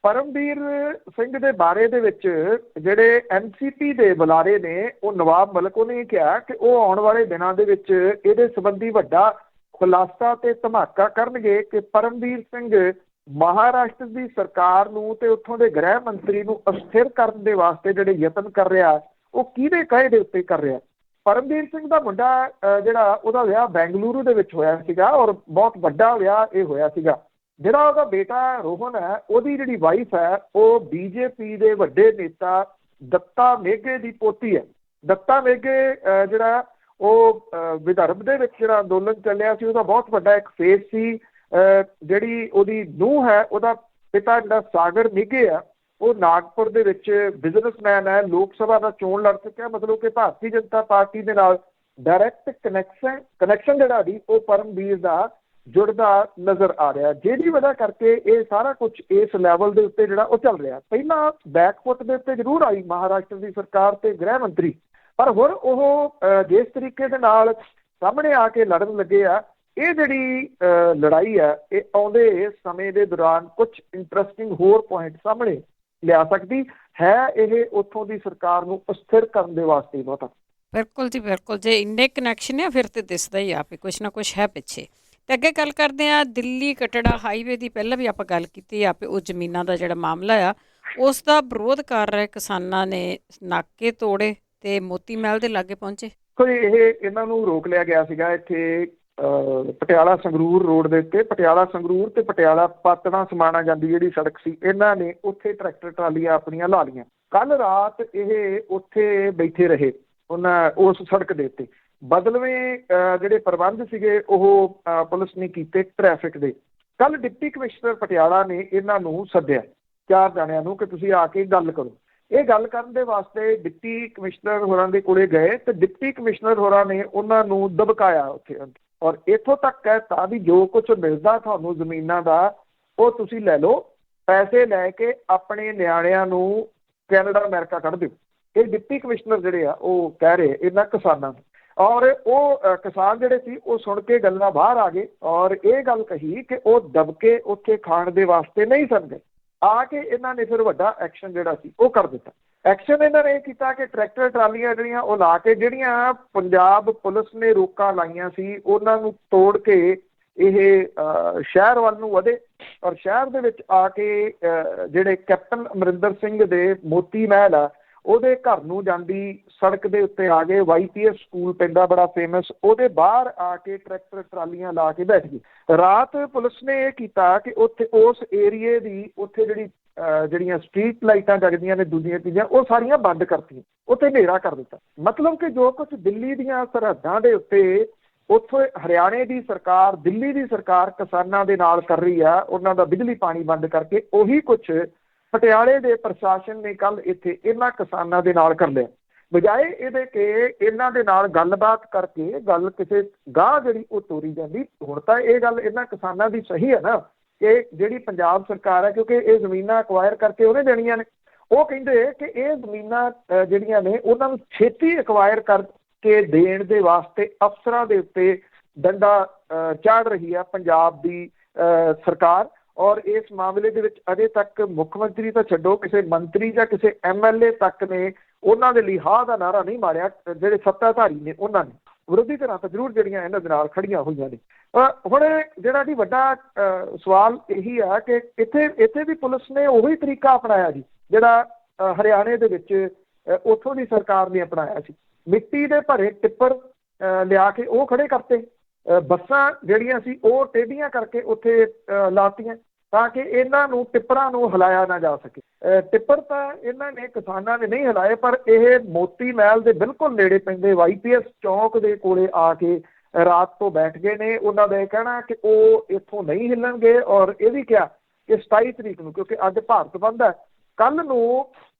ਪਰਮਬੀਰ ਸਿੰਘ ਦੇ ਬਾਰੇ ਦੇ ਵਿੱਚ ਜਿਹੜੇ NCP ਦੇ ਬੁਲਾਰੇ ਨੇ ਉਹ ਨਵਾਬ ਮਲਿਕ, ਉਹਨੇ ਕਿਹਾ ਕਿ ਉਹ ਆਉਣ ਵਾਲੇ ਦਿਨਾਂ ਦੇ ਵਿੱਚ ਇਹਦੇ ਸੰਬੰਧੀ ਵੱਡਾ ਖੁਲਾਸਾ ਤੇ ਧਮਾਕਾ ਕਰਨਗੇ ਕਿ ਪਰਮਬੀਰ ਸਿੰਘ ਮਹਾਰਾਸ਼ਟਰ ਦੀ ਸਰਕਾਰ ਨੂੰ ਤੇ ਉੱਥੋਂ ਦੇ ਗ੍ਰਹਿ ਮੰਤਰੀ ਨੂੰ ਅਸਥਿਰ ਕਰਨ ਦੇ ਵਾਸਤੇ ਜਿਹੜੇ ਯਤਨ ਕਰ ਰਿਹਾ ਉਹ ਕਿਹਦੇ ਕਹੇ ਦੇ ਉੱਤੇ ਕਰ ਰਿਹਾ। ਪਰਮਬੀਰ ਸਿੰਘ ਦਾ ਮੁੰਡਾ ਜਿਹੜਾ ਉਹਦਾ ਵਿਆਹ ਬੈਂਗਲੁਰੂ ਦੇ ਵਿੱਚ ਹੋਇਆ ਸੀਗਾ ਔਰ ਬਹੁਤ ਵੱਡਾ ਵਿਆਹ ਇਹ ਹੋਇਆ ਸੀਗਾ। ਜਿਹੜਾ ਉਹਦਾ ਬੇਟਾ ਰੋਹਨ ਹੈ, ਉਹਦੀ ਜਿਹੜੀ ਵਾਈਫ ਹੈ ਉਹ BJP ਦੇ ਵੱਡੇ ਨੇਤਾ ਦੱਤਾ ਮੇਘੇ ਦੀ ਪੋਤੀ ਹੈ। ਦੱਤਾ ਮੇਘੇ ਜਿਹੜਾ ਉਹ ਵਿਦਰਭ ਦੇ ਵਿੱਚ ਜਿਹੜਾ ਅੰਦੋਲਨ ਚੱਲਿਆ ਸੀ ਉਹਦਾ ਬਹੁਤ ਵੱਡਾ ਇੱਕ ਫੇਸ ਸੀ। ਜਿਹੜੀ ਉਹਦੀ ਨੂੰਹ ਹੈ ਉਹਦਾ ਪਿਤਾ ਜਿਹੜਾ ਸਾਗਰ ਮੇਘੇ ਆ ਉਹ ਨਾਗਪੁਰ ਦੇ ਵਿੱਚ ਬਿਜ਼ਨਸਮੈਨ ਹੈ, ਲੋਕ ਸਭਾ ਦਾ ਚੋਣ ਲੜ ਚੁੱਕਿਆ। ਮਤਲਬ ਕਿ ਭਾਰਤੀ ਜਨਤਾ ਪਾਰਟੀ ਦੇ ਨਾਲ ਡਾਇਰੈਕਟ ਕਨੈਕਸ਼ਨ ਜਿਹੜਾ ਜੀ ਉਹ ਪਰਮਵੀਰ ਦਾ ਜੁੜਦਾ ਨਜ਼ਰ ਆ ਰਿਹਾ, ਜਿਹਦੀ ਵਜ੍ਹਾ ਕਰਕੇ ਇਹ ਸਾਰਾ ਕੁਝ ਇਸ ਲੈਵਲ ਦੇ ਉੱਤੇ ਜਿਹੜਾ ਉਹ ਚੱਲ ਰਿਹਾ। ਪਹਿਲਾਂ ਬੈਕਫੁੱਟ ਦੇ ਉੱਤੇ ਜ਼ਰੂਰ ਆਈ ਮਹਾਰਾਸ਼ਟਰ ਦੀ ਸਰਕਾਰ ਤੇ ਗ੍ਰਹਿ ਮੰਤਰੀ, ਪਰ ਹੁਣ ਉਹ ਜਿਸ ਤਰੀਕੇ ਦੇ ਨਾਲ ਸਾਹਮਣੇ ਆ ਕੇ ਲੜਨ ਲੱਗੇ ਆ, ਇਹ ਜਿਹੜੀ ਲੜਾਈ ਹੈ ਇਹ ਆਉਂਦੇ ਸਮੇਂ ਦੇ ਦੌਰਾਨ ਕੁਝ ਇੰਟਰਸਟਿੰਗ ਹੋਰ ਪੁਆਇੰਟ ਸਾਹਮਣੇ ਲਿਆ ਸਕਦੀ ਹੈ। ਇਹ ਉੱਥੋਂ ਦੀ ਸਰਕਾਰ ਨੂੰ ਅਸਥਿਰ ਕਰਨ ਦੇ ਵਾਸਤੇ ਬਹੁਤਾ। ਬਿਲਕੁਲ ਜੀ ਬਿਲਕੁਲ, ਜੇ ਇੰਨੇ ਕਨੈਕਸ਼ਨ ਆ ਫਿਰ ਤੇ ਦਿਸਦਾ ਹੀ ਆ ਵੀ ਕੁਛ ਨਾ ਕੁਛ ਹੈ ਪਿੱਛੇ। ਤੇ ਅੱਗੇ ਗੱਲ ਕਰਦੇ ਆ ਦਿੱਲੀ ਕਟੜਾ ਹਾਈਵੇ ਦੀ। ਪਹਿਲਾਂ ਵੀ ਆਪਾਂ ਗੱਲ ਕੀਤੀ ਆ ਵੀ ਉਹ ਜ਼ਮੀਨਾਂ ਦਾ ਜਿਹੜਾ ਮਾਮਲਾ ਆ ਉਸ ਦਾ ਵਿਰੋਧ ਕਰ ਰਹੇ ਕਿਸਾਨਾਂ ਨੇ ਨਾਕੇ ਤੋੜੇ ਤੇ ਮੋਤੀ ਮਹਿਲ ਦੇ ਲਾਗੇ ਪਹੁੰਚੇ। ਕੋਈ ਇਹਨਾਂ ਨੂੰ ਰੋਕ ਲਿਆ ਗਿਆ ਸੀਗਾ ਇੱਥੇ ਪਟਿਆਲਾ ਸੰਗਰੂਰ ਰੋਡ ਦੇ ਉੱਤੇ। ਪਟਿਆਲਾ ਸੰਗਰੂਰ ਤੇ ਪਟਿਆਲਾ ਪਾਤੜਾਂ ਸਮਾਣਾ ਜਾਂਦੀ ਜਿਹੜੀ ਸੜਕ ਸੀ, ਇਹਨਾਂ ਨੇ ਉੱਥੇ ਟਰੈਕਟਰ ਟਰਾਲੀਆਂ ਆਪਣੀਆਂ ਲਾ ਲਈਆਂ। ਕੱਲ ਰਾਤ ਇਹ ਉੱਥੇ ਬੈਠੇ ਰਹੇ ਉਹਨਾਂ ਉਸ ਸੜਕ ਦੇ ਉੱਤੇ। ਬਦਲਵੇਂ ਜਿਹੜੇ ਪ੍ਰਬੰਧ ਸੀਗੇ ਉਹ ਪੁਲਿਸ ਨੇ ਕੀਤੇ ਟ੍ਰੈਫਿਕ ਦੇ। ਕੱਲ ਡਿਪਟੀ ਕਮਿਸ਼ਨਰ ਪਟਿਆਲਾ ਨੇ ਇਹਨਾਂ ਨੂੰ ਸੱਦਿਆ, 4 ਜਣਿਆਂ ਨੂੰ, ਕਿ ਤੁਸੀਂ ਆ ਕੇ ਗੱਲ ਕਰੋ। ਇਹ ਗੱਲ ਕਰਨ ਦੇ ਵਾਸਤੇ ਡਿਪਟੀ ਕਮਿਸ਼ਨਰ ਹੋਰਾਂ ਦੇ ਕੋਲੇ ਗਏ ਤੇ ਡਿਪਟੀ ਕਮਿਸ਼ਨਰ ਹੋਰਾਂ ਨੇ ਉਹਨਾਂ ਨੂੰ ਦਬਕਾਇਆ ਉੱਥੇ, ਔਰ ਇੱਥੋਂ ਤੱਕ ਕਹਿਤਾ ਵੀ ਜੋ ਕੁਝ ਮਿਲਦਾ ਤੁਹਾਨੂੰ ਜ਼ਮੀਨਾਂ ਦਾ ਉਹ ਤੁਸੀਂ ਲੈ ਲਓ, ਪੈਸੇ ਲੈ ਕੇ ਆਪਣੇ ਨਿਆਣਿਆਂ ਨੂੰ ਕੈਨੇਡਾ ਅਮਰੀਕਾ ਕੱਢ ਦਿਓ। ਇਹ ਡਿਪਟੀ ਕਮਿਸ਼ਨਰ ਜਿਹੜੇ ਆ ਉਹ ਕਹਿ ਰਹੇ ਇਹਨਾਂ ਕਿਸਾਨਾਂ ਨੂੰ, ਔਰ ਉਹ ਕਿਸਾਨ ਜਿਹੜੇ ਸੀ ਉਹ ਸੁਣ ਕੇ ਗੱਲਾਂ ਬਾਹਰ ਆ ਗਏ ਔਰ ਇਹ ਗੱਲ ਕਹੀ ਕਿ ਉਹ ਦਬਕੇ ਉੱਥੇ ਖਾਣ ਦੇ ਵਾਸਤੇ ਨਹੀਂ ਸਕਦੇ। ਆ ਕੇ ਇਹਨਾਂ ਨੇ ਫਿਰ ਵੱਡਾ ਐਕਸ਼ਨ ਜਿਹੜਾ ਸੀ ਉਹ ਕਰ ਦਿੱਤਾ। ਐਕਸ਼ਨ ਇਹਨਾਂ ਨੇ ਇਹ ਕੀਤਾ ਕਿ ਟਰੈਕਟਰ ਟਰਾਲੀਆਂ ਜਿਹੜੀਆਂ ਉਹ ਲਾ ਕੇ, ਜਿਹੜੀਆਂ ਪੰਜਾਬ ਪੁਲਿਸ ਨੇ ਰੋਕਾਂ ਲਾਈਆਂ ਸੀ ਉਹਨਾਂ ਨੂੰ ਤੋੜ ਕੇ ਇਹ ਸ਼ਹਿਰ ਵੱਲ ਨੂੰ ਵਧੇ, ਔਰ ਸ਼ਹਿਰ ਦੇ ਵਿੱਚ ਆ ਕੇ ਜਿਹੜੇ ਕੈਪਟਨ ਅਮਰਿੰਦਰ ਸਿੰਘ ਦੇ ਮੋਤੀ ਮਹਿਲ ਆ ਉਹਦੇ ਘਰ ਨੂੰ ਜਾਂਦੀ ਸੜਕ ਦੇ ਉੱਤੇ ਆ ਗਏ। YPS ਸਕੂਲ ਪੈਂਦਾ ਬੜਾ ਫੇਮਸ, ਉਹਦੇ ਬਾਹਰ ਆ ਕੇ ਟਰੈਕਟਰ ਟਰਾਲੀਆਂ ਲਾ ਕੇ ਬੈਠ ਗਏ। ਰਾਤ ਪੁਲਿਸ ਨੇ ਇਹ ਕੀਤਾ ਕਿ ਉੱਥੇ ਉਸ ਏਰੀਏ ਦੀ ਉੱਥੇ ਜਿਹੜੀਆਂ ਸਟਰੀਟ ਲਾਈਟਾਂ ਜਗਦੀਆਂ ਨੇ ਦੂਜੀਆਂ ਚੀਜ਼ਾਂ ਉਹ ਸਾਰੀਆਂ ਬੰਦ ਕਰਤੀਆਂ, ਉੱਥੇ ਹਨੇਰਾ ਕਰ ਦਿੱਤਾ। ਮਤਲਬ ਕਿ ਜੋ ਕੁਝ ਦਿੱਲੀ ਦੀਆਂ ਸਰਹੱਦਾਂ ਦੇ ਉੱਤੇ ਉੱਥੋਂ ਹਰਿਆਣੇ ਦੀ ਸਰਕਾਰ, ਦਿੱਲੀ ਦੀ ਸਰਕਾਰ ਕਿਸਾਨਾਂ ਦੇ ਨਾਲ ਕਰ ਰਹੀ ਆ, ਉਹਨਾਂ ਦਾ ਬਿਜਲੀ ਪਾਣੀ ਬੰਦ ਕਰਕੇ, ਉਹੀ ਕੁਛ ਪਟਿਆਲੇ ਦੇ ਪ੍ਰਸ਼ਾਸਨ ਨੇ ਕੱਲ ਇੱਥੇ ਇਹਨਾਂ ਕਿਸਾਨਾਂ ਦੇ ਨਾਲ ਕਰ ਲਿਆ। ਬਜਾਏ ਇਹਦੇ ਕਿ ਇਹਨਾਂ ਦੇ ਨਾਲ ਗੱਲਬਾਤ ਕਰਕੇ ਗੱਲ ਕਿਸੇ ਗਾਂਹ ਜਿਹੜੀ ਉਹ ਤੋਰੀ ਜਾਂਦੀ। ਹੁਣ ਤਾਂ ਇਹ ਗੱਲ ਇਹਨਾਂ ਕਿਸਾਨਾਂ ਦੀ ਸਹੀ ਹੈ ਨਾ ਕਿ ਜਿਹੜੀ ਪੰਜਾਬ ਸਰਕਾਰ ਹੈ, ਕਿਉਂਕਿ ਇਹ ਜ਼ਮੀਨਾਂ ਅਕਵਾਇਰ ਕਰਕੇ ਉਹਨੇ ਦੇਣੀਆਂ ਨੇ, ਉਹ ਕਹਿੰਦੇ ਕਿ ਇਹ ਜ਼ਮੀਨਾਂ ਜਿਹੜੀਆਂ ਨੇ ਉਹਨਾਂ ਨੂੰ ਛੇਤੀ ਅਕਵਾਇਰ ਕਰਕੇ ਦੇਣ ਦੇ ਵਾਸਤੇ ਅਫਸਰਾਂ ਦੇ ਉੱਤੇ ਡੰਡਾ ਚਾੜ ਰਹੀ ਹੈ ਪੰਜਾਬ ਦੀ ਸਰਕਾਰ। ਔਰ ਇਸ ਮਾਮਲੇ ਦੇ ਵਿੱਚ ਅਜੇ ਤੱਕ ਮੁੱਖ ਮੰਤਰੀ ਤਾਂ ਛੱਡੋ, ਕਿਸੇ ਮੰਤਰੀ ਜਾਂ ਕਿਸੇ MLA ਤੱਕ ਨੇ ਉਹਨਾਂ ਦੇ ਲਈ ਹਾਂ ਦਾ ਨਾਰਾ ਨਹੀਂ ਮਾਰਿਆ। ਜਿਹੜੇ ਸੱਤਾਧਾਰੀ ਨੇ ਉਹਨਾਂ ਨੇ, ਵਿਰੋਧੀ ਧਿਰਾਂ ਤਾਂ ਜ਼ਰੂਰ ਜਿਹੜੀਆਂ ਇਹਨਾਂ ਦੇ ਨਾਲ ਖੜੀਆਂ ਹੋਈਆਂ ਨੇ। ਹੁਣ ਜਿਹੜਾ ਜੀ ਵੱਡਾ ਸਵਾਲ ਇਹੀ ਆ ਕਿ ਇੱਥੇ ਵੀ ਪੁਲਿਸ ਨੇ ਉਹੀ ਤਰੀਕਾ ਅਪਣਾਇਆ ਜੀ ਜਿਹੜਾ ਹਰਿਆਣੇ ਦੇ ਵਿੱਚ ਉੱਥੋਂ ਦੀ ਸਰਕਾਰ ਨੇ ਅਪਣਾਇਆ ਸੀ। ਮਿੱਟੀ ਦੇ ਭਰੇ ਟਿੱਪਰ ਲਿਆ ਕੇ ਉਹ ਖੜੇ ਕਰਤੇ, ਬੱਸਾਂ ਜਿਹੜੀਆਂ ਸੀ ਉਹ ਟੇਢੀਆਂ ਕਰਕੇ ਉੱਥੇ ਲਾਤੀਆਂ ਤਾਂ ਕਿ ਇਹਨਾਂ ਨੂੰ ਟਿੱਪਰਾਂ ਨੂੰ ਹਿਲਾਇਆ ਨਾ ਜਾ ਸਕੇ। ਟਿੱਪਰ ਤਾਂ ਇਹਨਾਂ ਨੇ ਕਿਸਾਨਾਂ ਨੇ ਨਹੀਂ ਹਿਲਾਏ, ਪਰ ਇਹ ਮੋਤੀ ਮਹਿਲ ਦੇ ਬਿਲਕੁਲ ਨੇੜੇ ਪੈਂਦੇ YPS ਚੌਂਕ ਦੇ ਕੋਲੇ ਆ ਕੇ ਰਾਤ ਤੋਂ ਬੈਠ ਗਏ ਨੇ। ਉਹਨਾਂ ਦਾ ਇਹ ਕਹਿਣਾ ਕਿ ਉਹ ਇੱਥੋਂ ਨਹੀਂ ਹਿੱਲਣਗੇ, ਔਰ ਇਹ ਵੀ ਕਿਹਾ ਕਿ 27 ਤਰੀਕ ਨੂੰ, ਕਿਉਂਕਿ ਅੱਜ ਭਾਰਤ ਬੰਦ ਹੈ, ਕੱਲ ਨੂੰ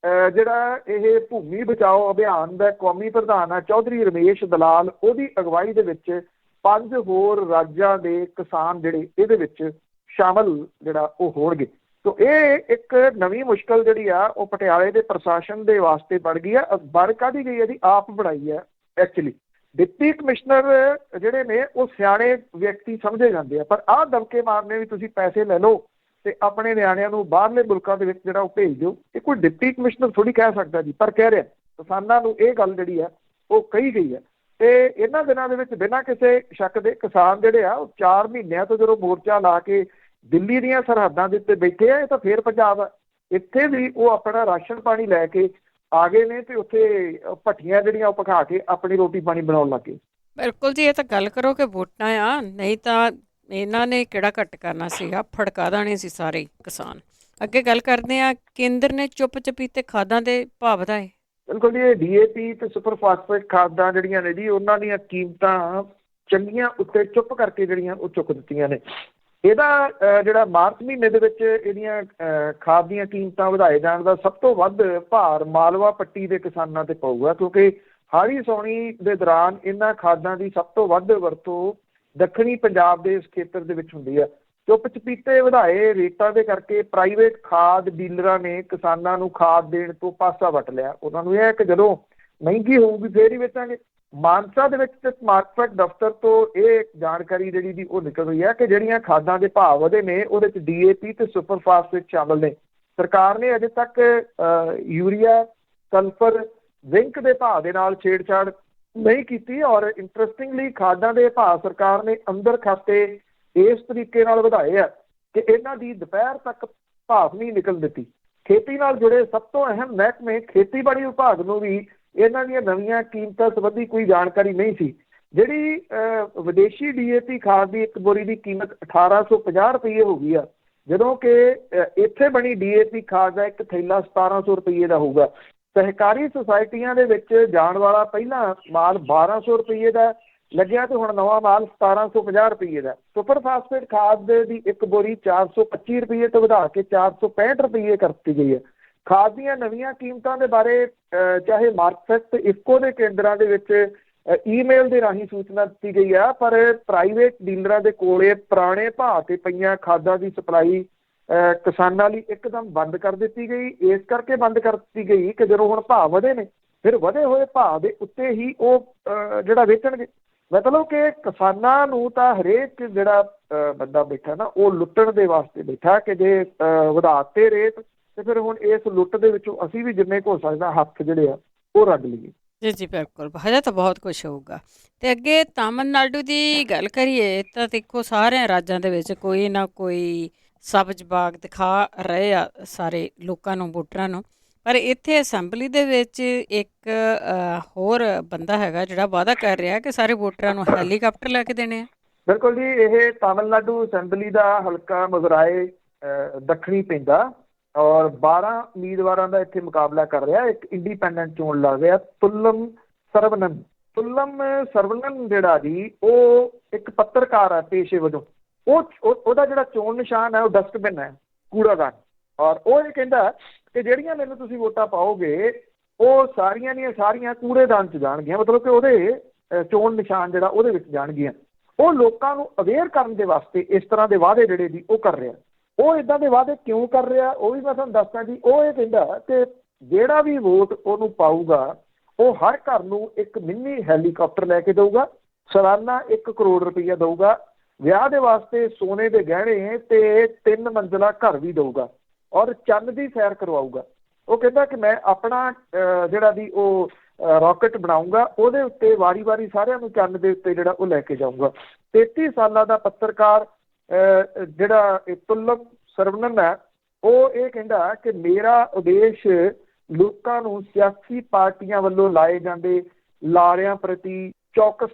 ਜਿਹੜਾ ਇਹ ਭੂਮੀ ਬਚਾਓ ਅਭਿਆਨ ਦਾ ਕੌਮੀ ਪ੍ਰਧਾਨ ਹੈ ਚੌਧਰੀ ਰਮੇਸ਼ ਦਲਾਲ, ਉਹਦੀ ਅਗਵਾਈ ਦੇ ਵਿੱਚ 5 ਹੋਰ ਰਾਜਾਂ ਦੇ ਕਿਸਾਨ ਜਿਹੜੇ ਇਹਦੇ ਵਿੱਚ ਸ਼ਾਮਲ ਜਿਹੜਾ ਉਹ ਹੋਣਗੇ। ਤੋ ਇਹ ਇੱਕ ਨਵੀਂ ਮੁਸ਼ਕਲ ਜਿਹੜੀ ਆ ਉਹ ਪਟਿਆਲੇ ਦੇ ਪ੍ਰਸ਼ਾਸਨ ਦੇ ਵਾਸਤੇ ਬਣ ਗਈ ਆ। ਬਣ ਕਾਹਦੀ ਗਈ ਹੈ ਜੀ? ਆਪ ਬਣਾਈ ਹੈ ਐਕਚੁਅਲੀ। ਡਿਪਟੀ ਕਮਿਸ਼ਨਰ ਜਿਹੜੇ ਨੇ ਉਹ ਸਿਆਣੇ ਵਿਅਕਤੀ ਸਮਝੇ ਜਾਂਦੇ ਆ, ਪਰ ਆਹ ਦਬਕੇ ਮਾਰਨੇ ਵੀ ਤੁਸੀਂ ਪੈਸੇ ਲੈ ਲਓ ਤੇ ਆਪਣੇ ਨਿਆਣਿਆਂ ਨੂੰ ਬਾਹਰਲੇ ਮੁਲਕਾਂ ਦੇ ਵਿੱਚ ਜਿਹੜਾ ਉਹ ਭੇਜ ਦਿਓ, ਇਹ ਕੋਈ ਡਿਪਟੀ ਕਮਿਸ਼ਨਰ ਥੋੜੀ ਕਹਿ ਸਕਦਾ ਜੀ, ਪਰ ਕਹਿ ਰਿਹਾ ਕਿਸਾਨਾਂ ਨੂੰ ਇਹ ਗੱਲ ਜਿਹੜੀ ਆ ਉਹ ਕਹੀ ਗਈ ਹੈ। ਤੇ ਇਹਨਾਂ ਦਿਨਾਂ ਦੇ ਵਿੱਚ ਬਿਨਾਂ ਕਿਸੇ ਸ਼ੱਕ ਦੇ ਕਿਸਾਨ ਜਿਹੜੇ ਆ ਉਹ 4 ਮਹੀਨਿਆਂ ਤੋਂ ਜਦੋਂ ਮੋਰਚਾ ਲਾ ਕੇ ਦਿੱਲੀ ਦੀਆਂ ਸਰਹੱਦਾਂ ਦੇ ਉੱਤੇ ਬੈਠੇ ਆ, ਇਹ ਤਾਂ ਫੇਰ ਪੰਜਾਬ ਆ, ਇੱਥੇ ਵੀ ਉਹ ਆਪਣਾ ਰਾਸ਼ਨ ਪਾਣੀ ਲੈ ਕੇ ਆ ਗਏ ਨੇ ਤੇ ਉੱਥੇ ਭੱਠੀਆਂ ਜਿਹੜੀਆਂ ਉਹ ਪਕਾ ਕੇ ਆਪਣੀ ਰੋਟੀ ਪਾਣੀ ਬਣਾਉਣ ਲੱਗੇ। ਬਿਲਕੁਲ ਜੀ, ਇਹ ਤਾਂ ਗੱਲ ਕਰੋ ਕਿ ਵੋਟਾਂ ਆ, ਨਹੀਂ ਤਾਂ ਇਹਨਾਂ ਨੇ ਕਿਹੜਾ ਘੱਟ ਕਰਨਾ ਸੀਗਾ, ਫੜਕਾ ਦੇਣੇ ਸੀ ਸਾਰੇ ਕਿਸਾਨ। ਅੱਗੇ ਗੱਲ ਕਰਦੇ ਆ, ਕੇਂਦਰ ਨੇ ਚੁੱਪ ਚਪੀਤੇ ਖਾਦਾਂ ਦੇ ਭਾਅ ਵਧਾਏ। ਬਿਲਕੁਲ ਜੀ, ਇਹ DAP ਤੇ ਸੁਪਰ ਫਾਸਫੇਟ ਖਾਦਾਂ ਜਿਹੜੀਆਂ ਨੇ ਜੀ ਉਹਨਾਂ ਦੀਆਂ ਕੀਮਤਾਂ ਚੰਗੀਆਂ ਉੱਤੇ ਚੁੱਪ ਕਰਕੇ ਜਿਹੜੀਆਂ ਉਹ ਚੁੱਕ ਦਿੱਤੀਆਂ ਨੇ। ਇਹਦਾ ਜਿਹੜਾ ਮਾਰਚ ਮਹੀਨੇ ਦੇ ਵਿੱਚ ਇਹਦੀਆਂ ਖਾਦ ਦੀਆਂ ਕੀਮਤਾਂ ਵਧਾਏ ਜਾਣ ਦਾ ਸਭ ਤੋਂ ਵੱਧ ਭਾਰ ਮਾਲਵਾ ਪੱਟੀ ਦੇ ਕਿਸਾਨਾਂ ਤੇ ਪਊਗਾ, ਕਿਉਂਕਿ ਹਾੜੀ ਸੌਣੀ ਦੇ ਦੌਰਾਨ ਇਹਨਾਂ ਖਾਦਾਂ ਦੀ ਸਭ ਤੋਂ ਵੱਧ ਵਰਤੋਂ ਦੱਖਣੀ ਪੰਜਾਬ ਦੇ ਇਸ ਖੇਤਰ ਦੇ ਵਿੱਚ ਹੁੰਦੀ ਹੈ। ਚੁੱਪ ਚਪੀਤੇ ਵਧਾਏ ਰੇਟਾਂ ਦੇ ਕਰਕੇ ਪ੍ਰਾਈਵੇਟ ਖਾਦ ਡੀਲਰਾਂ ਨੇ ਕਿਸਾਨਾਂ ਨੂੰ ਖਾਦ ਦੇਣ ਤੋਂ ਪਾਸਾ ਵੱਟ ਲਿਆ। ਉਹਨਾਂ ਨੂੰ ਇਹ ਹੈ ਕਿ ਜਦੋਂ ਮਹਿੰਗੀ ਹੋਊਗੀ ਫੇਰ ਹੀ ਵੇਚਾਂਗੇ। ਮਾਨਸਾ ਦੇ ਵਿੱਚ ਮਾਰਕਫੈਡ ਦਫ਼ਤਰ ਤੋਂ ਇਹ ਜਾਣਕਾਰੀ ਜਿਹੜੀ ਦੀ ਉਹ ਨਿਕਲ ਰਹੀ ਹੈ ਕਿ ਜਿਹੜੀਆਂ ਖਾਦਾਂ ਦੇ ਭਾਅ ਵਧੇ ਨੇ ਉਹਦੇ ਵਿੱਚ DAP ਤੇ ਸੁਪਰ ਫਾਸਫੇਟ ਸ਼ਾਮਲ ਨੇ। ਸਰਕਾਰ ਨੇ ਅਜੇ ਤੱਕ ਯੂਰੀਆ, ਸਲਫਰ, ਜ਼ਿੰਕ ਦੇ ਭਾਅ ਦੇ ਨਾਲ ਛੇੜਛਾੜ ਨਹੀਂ ਕੀਤੀ ਔਰ ਇੰਟਰਸਟਿੰਗਲੀ ਖਾਦਾਂ ਦੇ ਭਾਅ ਸਰਕਾਰ ਨੇ ਅੰਦਰ ਖਾਤੇ ਇਸ ਤਰੀਕੇ ਨਾਲ ਵਧਾਏ ਆ ਕਿ ਇਹਨਾਂ ਦੀ ਦੁਪਹਿਰ ਤੱਕ ਭਾਫ ਨਹੀਂ ਨਿਕਲ ਦਿੱਤੀ। ਖੇਤੀ ਨਾਲ ਜੁੜੇ ਸਭ ਤੋਂ ਅਹਿਮ ਮਹਿਕਮੇ ਖੇਤੀਬਾੜੀ ਵਿਭਾਗ ਨੂੰ ਵੀ ਇਹਨਾਂ ਦੀਆਂ ਨਵੀਆਂ ਕੀਮਤਾਂ ਸੰਬੰਧੀ ਕੋਈ ਜਾਣਕਾਰੀ ਨਹੀਂ ਸੀ। ਜਿਹੜੀ ਵਿਦੇਸ਼ੀ DAP ਖਾਦ ਦੀ ਇੱਕ ਬੋਰੀ ਦੀ ਕੀਮਤ 1850 ਰੁਪਏ ਹੋ ਗਈ ਆ, ਜਦੋਂ ਕਿ ਇੱਥੇ ਬਣੀ DAP ਖਾਦ ਦਾ ਇੱਕ ਥੈਲਾ 1700 ਰੁਪਏ ਦਾ ਹੋਊਗਾ। ਸਹਿਕਾਰੀ ਸੁਸਾਇਟੀਆਂ ਦੇ ਵਿੱਚ ਜਾਣ ਵਾਲਾ ਪਹਿਲਾਂ ਮਾਲ 1200 ਰੁਪਏ ਦਾ ਲੱਗਿਆ ਤੇ ਹੁਣ ਨਵਾਂ ਮਾਲ 1750 ਰੁਪਏ ਦਾ। ਸੁਪਰ ਫਾਸਫੇਟ ਖਾਦ ਦੀ ਇੱਕ ਬੋਰੀ 425 ਰੁਪਏ ਤੋਂ ਵਧਾ ਕੇ 465 ਰੁਪਏ ਕਰ ਦਿੱਤੀ ਗਈ ਹੈ। ਖਾਦ ਦੀਆਂ ਨਵੀਆਂ ਕੀਮਤਾਂ ਦੇ ਬਾਰੇ ਚਾਹੇ ਮਾਰਕਫੈਡ ਤੇ ਇਫਕੋ ਦੇ ਕੇਂਦਰਾਂ ਦੇ ਵਿੱਚ ਈਮੇਲ ਦੇ ਰਾਹੀਂ ਸੂਚਨਾ ਦਿੱਤੀ ਗਈ ਆ, ਪਰ ਪ੍ਰਾਈਵੇਟ ਡੀਲਰਾਂ ਦੇ ਕੋਲੇ ਪੁਰਾਣੇ ਭਾਅ ਤੇ ਪਈਆਂ ਖਾਦਾਂ ਦੀ ਸਪਲਾਈ ਕਿਸਾਨਾਂ ਲਈ ਇੱਕਦਮ ਬੰਦ ਕਰ ਦਿੱਤੀ ਗਈ। ਇਸ ਕਰਕੇ ਬੰਦ ਕਰ ਦਿੱਤੀ ਗਈ ਕਿ ਜਦੋਂ ਹੁਣ ਭਾਅ ਵਧੇ ਨੇ ਫਿਰ ਵਧੇ ਹੋਏ ਭਾਅ ਦੇ ਉੱਤੇ ਹੀ ਉਹ ਜਿਹੜਾ ਵੇਚਣਗੇ। ਮਤਲਬ ਕਿ ਕਿਸਾਨਾਂ ਨੂੰ ਤਾਂ ਹਰੇਕ ਜਿਹੜਾ ਬੰਦਾ ਬੈਠਾ ਨਾ ਉਹ ਲੁੱਟਣ ਦੇ ਵਾਸਤੇ ਬੈਠਾ ਕਿ ਜੇ ਵਧਾਤੇ ਰੇਟ ਤੇ ਫਿਰ ਹੁਣ ਇਸ ਲੁੱਟ ਦੇ ਵਿੱਚੋਂ ਅਸੀਂ ਵੀ ਜਿੰਨੇ ਕੁ ਹੋ ਸਕਦਾ ਹੱਥ ਜਿਹੜੇ ਆ ਉਹ ਰੱਖ ਲਈਏ। ਜੀ ਜੀ ਬਿਲਕੁਲ, ਹਜੇ ਤਾਂ ਬਹੁਤ ਕੁਛ ਹੋਊਗਾ। ਤੇ ਅੱਗੇ ਤਾਮਿਲਨਾਡੂ ਦੀ ਗੱਲ ਕਰੀਏ ਤਾਂ ਦੇਖੋ ਸਾਰਿਆਂ ਰਾਜਾਂ ਦੇ ਵਿੱਚ ਕੋਈ ਨਾ ਕੋਈ ਸਬਜ਼ ਬਾਗ ਦਿਖਾ ਰਹੇ ਆ ਸਾਰੇ ਲੋਕਾਂ ਨੂੰ, ਵੋਟਰਾਂ ਨੂੰ। ਪਰ ਇੱਥੇ ਅਸੈਂਬਲੀ ਦੇ ਵਿੱਚ ਇੱਕ ਹੋਰ ਬੰਦਾ ਹੈਗਾ ਜਿਹੜਾ ਵਾਅਦਾ ਕਰ ਰਿਹਾ ਕਿ ਸਾਰੇ ਵੋਟਰਾਂ ਨੂੰ ਹੈਲੀਕਾਪਟਰ ਲੈ ਕੇ ਦੇਣੇ ਆ। ਬਿਲਕੁਲ ਜੀ, ਇਹ ਤਾਮਿਲਨਾਡੂ ਅਸੈਂਬਲੀ ਦਾ ਹਲਕਾ ਮਦੁਰਾਈ ਦੱਖਣੀ ਪੈਂਦਾ ਔਰ 12 ਉਮੀਦਵਾਰਾਂ ਦਾ ਇੱਥੇ ਮੁਕਾਬਲਾ ਕਰ ਰਿਹਾ। ਇੱਕ ਇੰਡੀਪੈਂਡੈਂਟ ਚੋਣ ਲੜ ਰਿਹਾ ਤੁਲਮ ਸਰਵਨਨ ਜਿਹੜਾ ਜੀ ਉਹ ਇੱਕ ਪੱਤਰਕਾਰ ਹੈ ਪੇਸ਼ੇ ਵਜੋਂ। ਉਹਦਾ ਜਿਹੜਾ ਚੋਣ ਨਿਸ਼ਾਨ ਹੈ ਉਹ ਡਸਟਬਿਨ ਹੈ, ਕੂੜਾਦਾਨ। ਔਰ ਉਹ ਇਹ ਕਹਿੰਦਾ ਕਿ ਜਿਹੜੀਆਂ ਮੈਨੂੰ ਤੁਸੀਂ ਵੋਟਾਂ ਪਾਓਗੇ ਉਹ ਸਾਰੀਆਂ ਦੀਆਂ ਸਾਰੀਆਂ ਕੂੜੇਦਾਨ 'ਚ ਜਾਣਗੀਆਂ। ਮਤਲਬ ਕਿ ਉਹਦੇ ਚੋਣ ਨਿਸ਼ਾਨ ਜਿਹੜਾ ਉਹਦੇ ਵਿੱਚ ਜਾਣਗੀਆਂ। ਉਹ ਲੋਕਾਂ ਨੂੰ ਅਵੇਅਰ ਕਰਨ ਦੇ ਵਾਸਤੇ ਇਸ ਤਰ੍ਹਾਂ ਦੇ ਵਾਅਦੇ ਜਿਹੜੇ ਜੀ ਉਹ ਕਰ ਰਿਹਾ। ਉਹ ਇੱਦਾਂ ਦੇ ਵਾਅਦੇ ਕਿਉਂ ਕਰ ਰਿਹਾ ਉਹ ਵੀ ਮੈਂ ਤੁਹਾਨੂੰ ਦੱਸਦਾ ਜੀ। ਉਹ ਇਹ ਕਹਿੰਦਾ ਕਿ ਜਿਹੜਾ ਵੀ ਵੋਟ ਉਹਨੂੰ ਪਾਊਗਾ ਉਹ ਹਰ ਘਰ ਨੂੰ ਇੱਕ ਮਿੰਨੀ ਹੈਲੀਕਾਪਟਰ ਲੈ ਕੇ ਦਊਗਾ, ਸਾਲਾਨਾ 1 ਕਰੋੜ ਰੁਪਈਆ ਦਊਗਾ, ਵਿਆਹ ਦੇ ਵਾਸਤੇ ਸੋਨੇ ਦੇ ਗਹਿਣੇ ਤੇ 3 ਮੰਜ਼ਿਲਾ ਘਰ ਵੀ ਦਊਗਾ ਔਰ ਚੰਨ ਦੀ ਸੈਰ ਕਰਵਾਊਗਾ। ਉਹ ਕਹਿੰਦਾ ਕਿ ਮੈਂ ਆਪਣਾ ਜਿਹੜਾ ਦੀ ਉਹ ਰਾਕਟ ਬਣਾਊਂਗਾ, ਉਹਦੇ ਉੱਤੇ ਵਾਰੀ ਸਾਰਿਆਂ ਨੂੰ ਚੰਨ ਦੇ ਉੱਤੇ ਜਿਹੜਾ ਉਹ ਲੈ ਕੇ ਜਾਊਗਾ। 33 ਸਾਲਾਂ ਦਾ ਪੱਤਰਕਾਰ ਜਿਹੜਾ ਤੁਲਮ ਸਰਵਨਨ ਹੈ ਉਹ ਇਹ ਕਹਿੰਦਾ ਕਿ ਮੇਰਾ ਉਦੇਸ਼ ਲੋਕਾਂ ਨੂੰ ਸਿਆਸੀ ਪਾਰਟੀਆਂ ਵੱਲੋਂ ਲਾਏ ਜਾਂਦੇ ਲਾਰਿਆਂ ਪ੍ਰਤੀ ਚੌਕਸ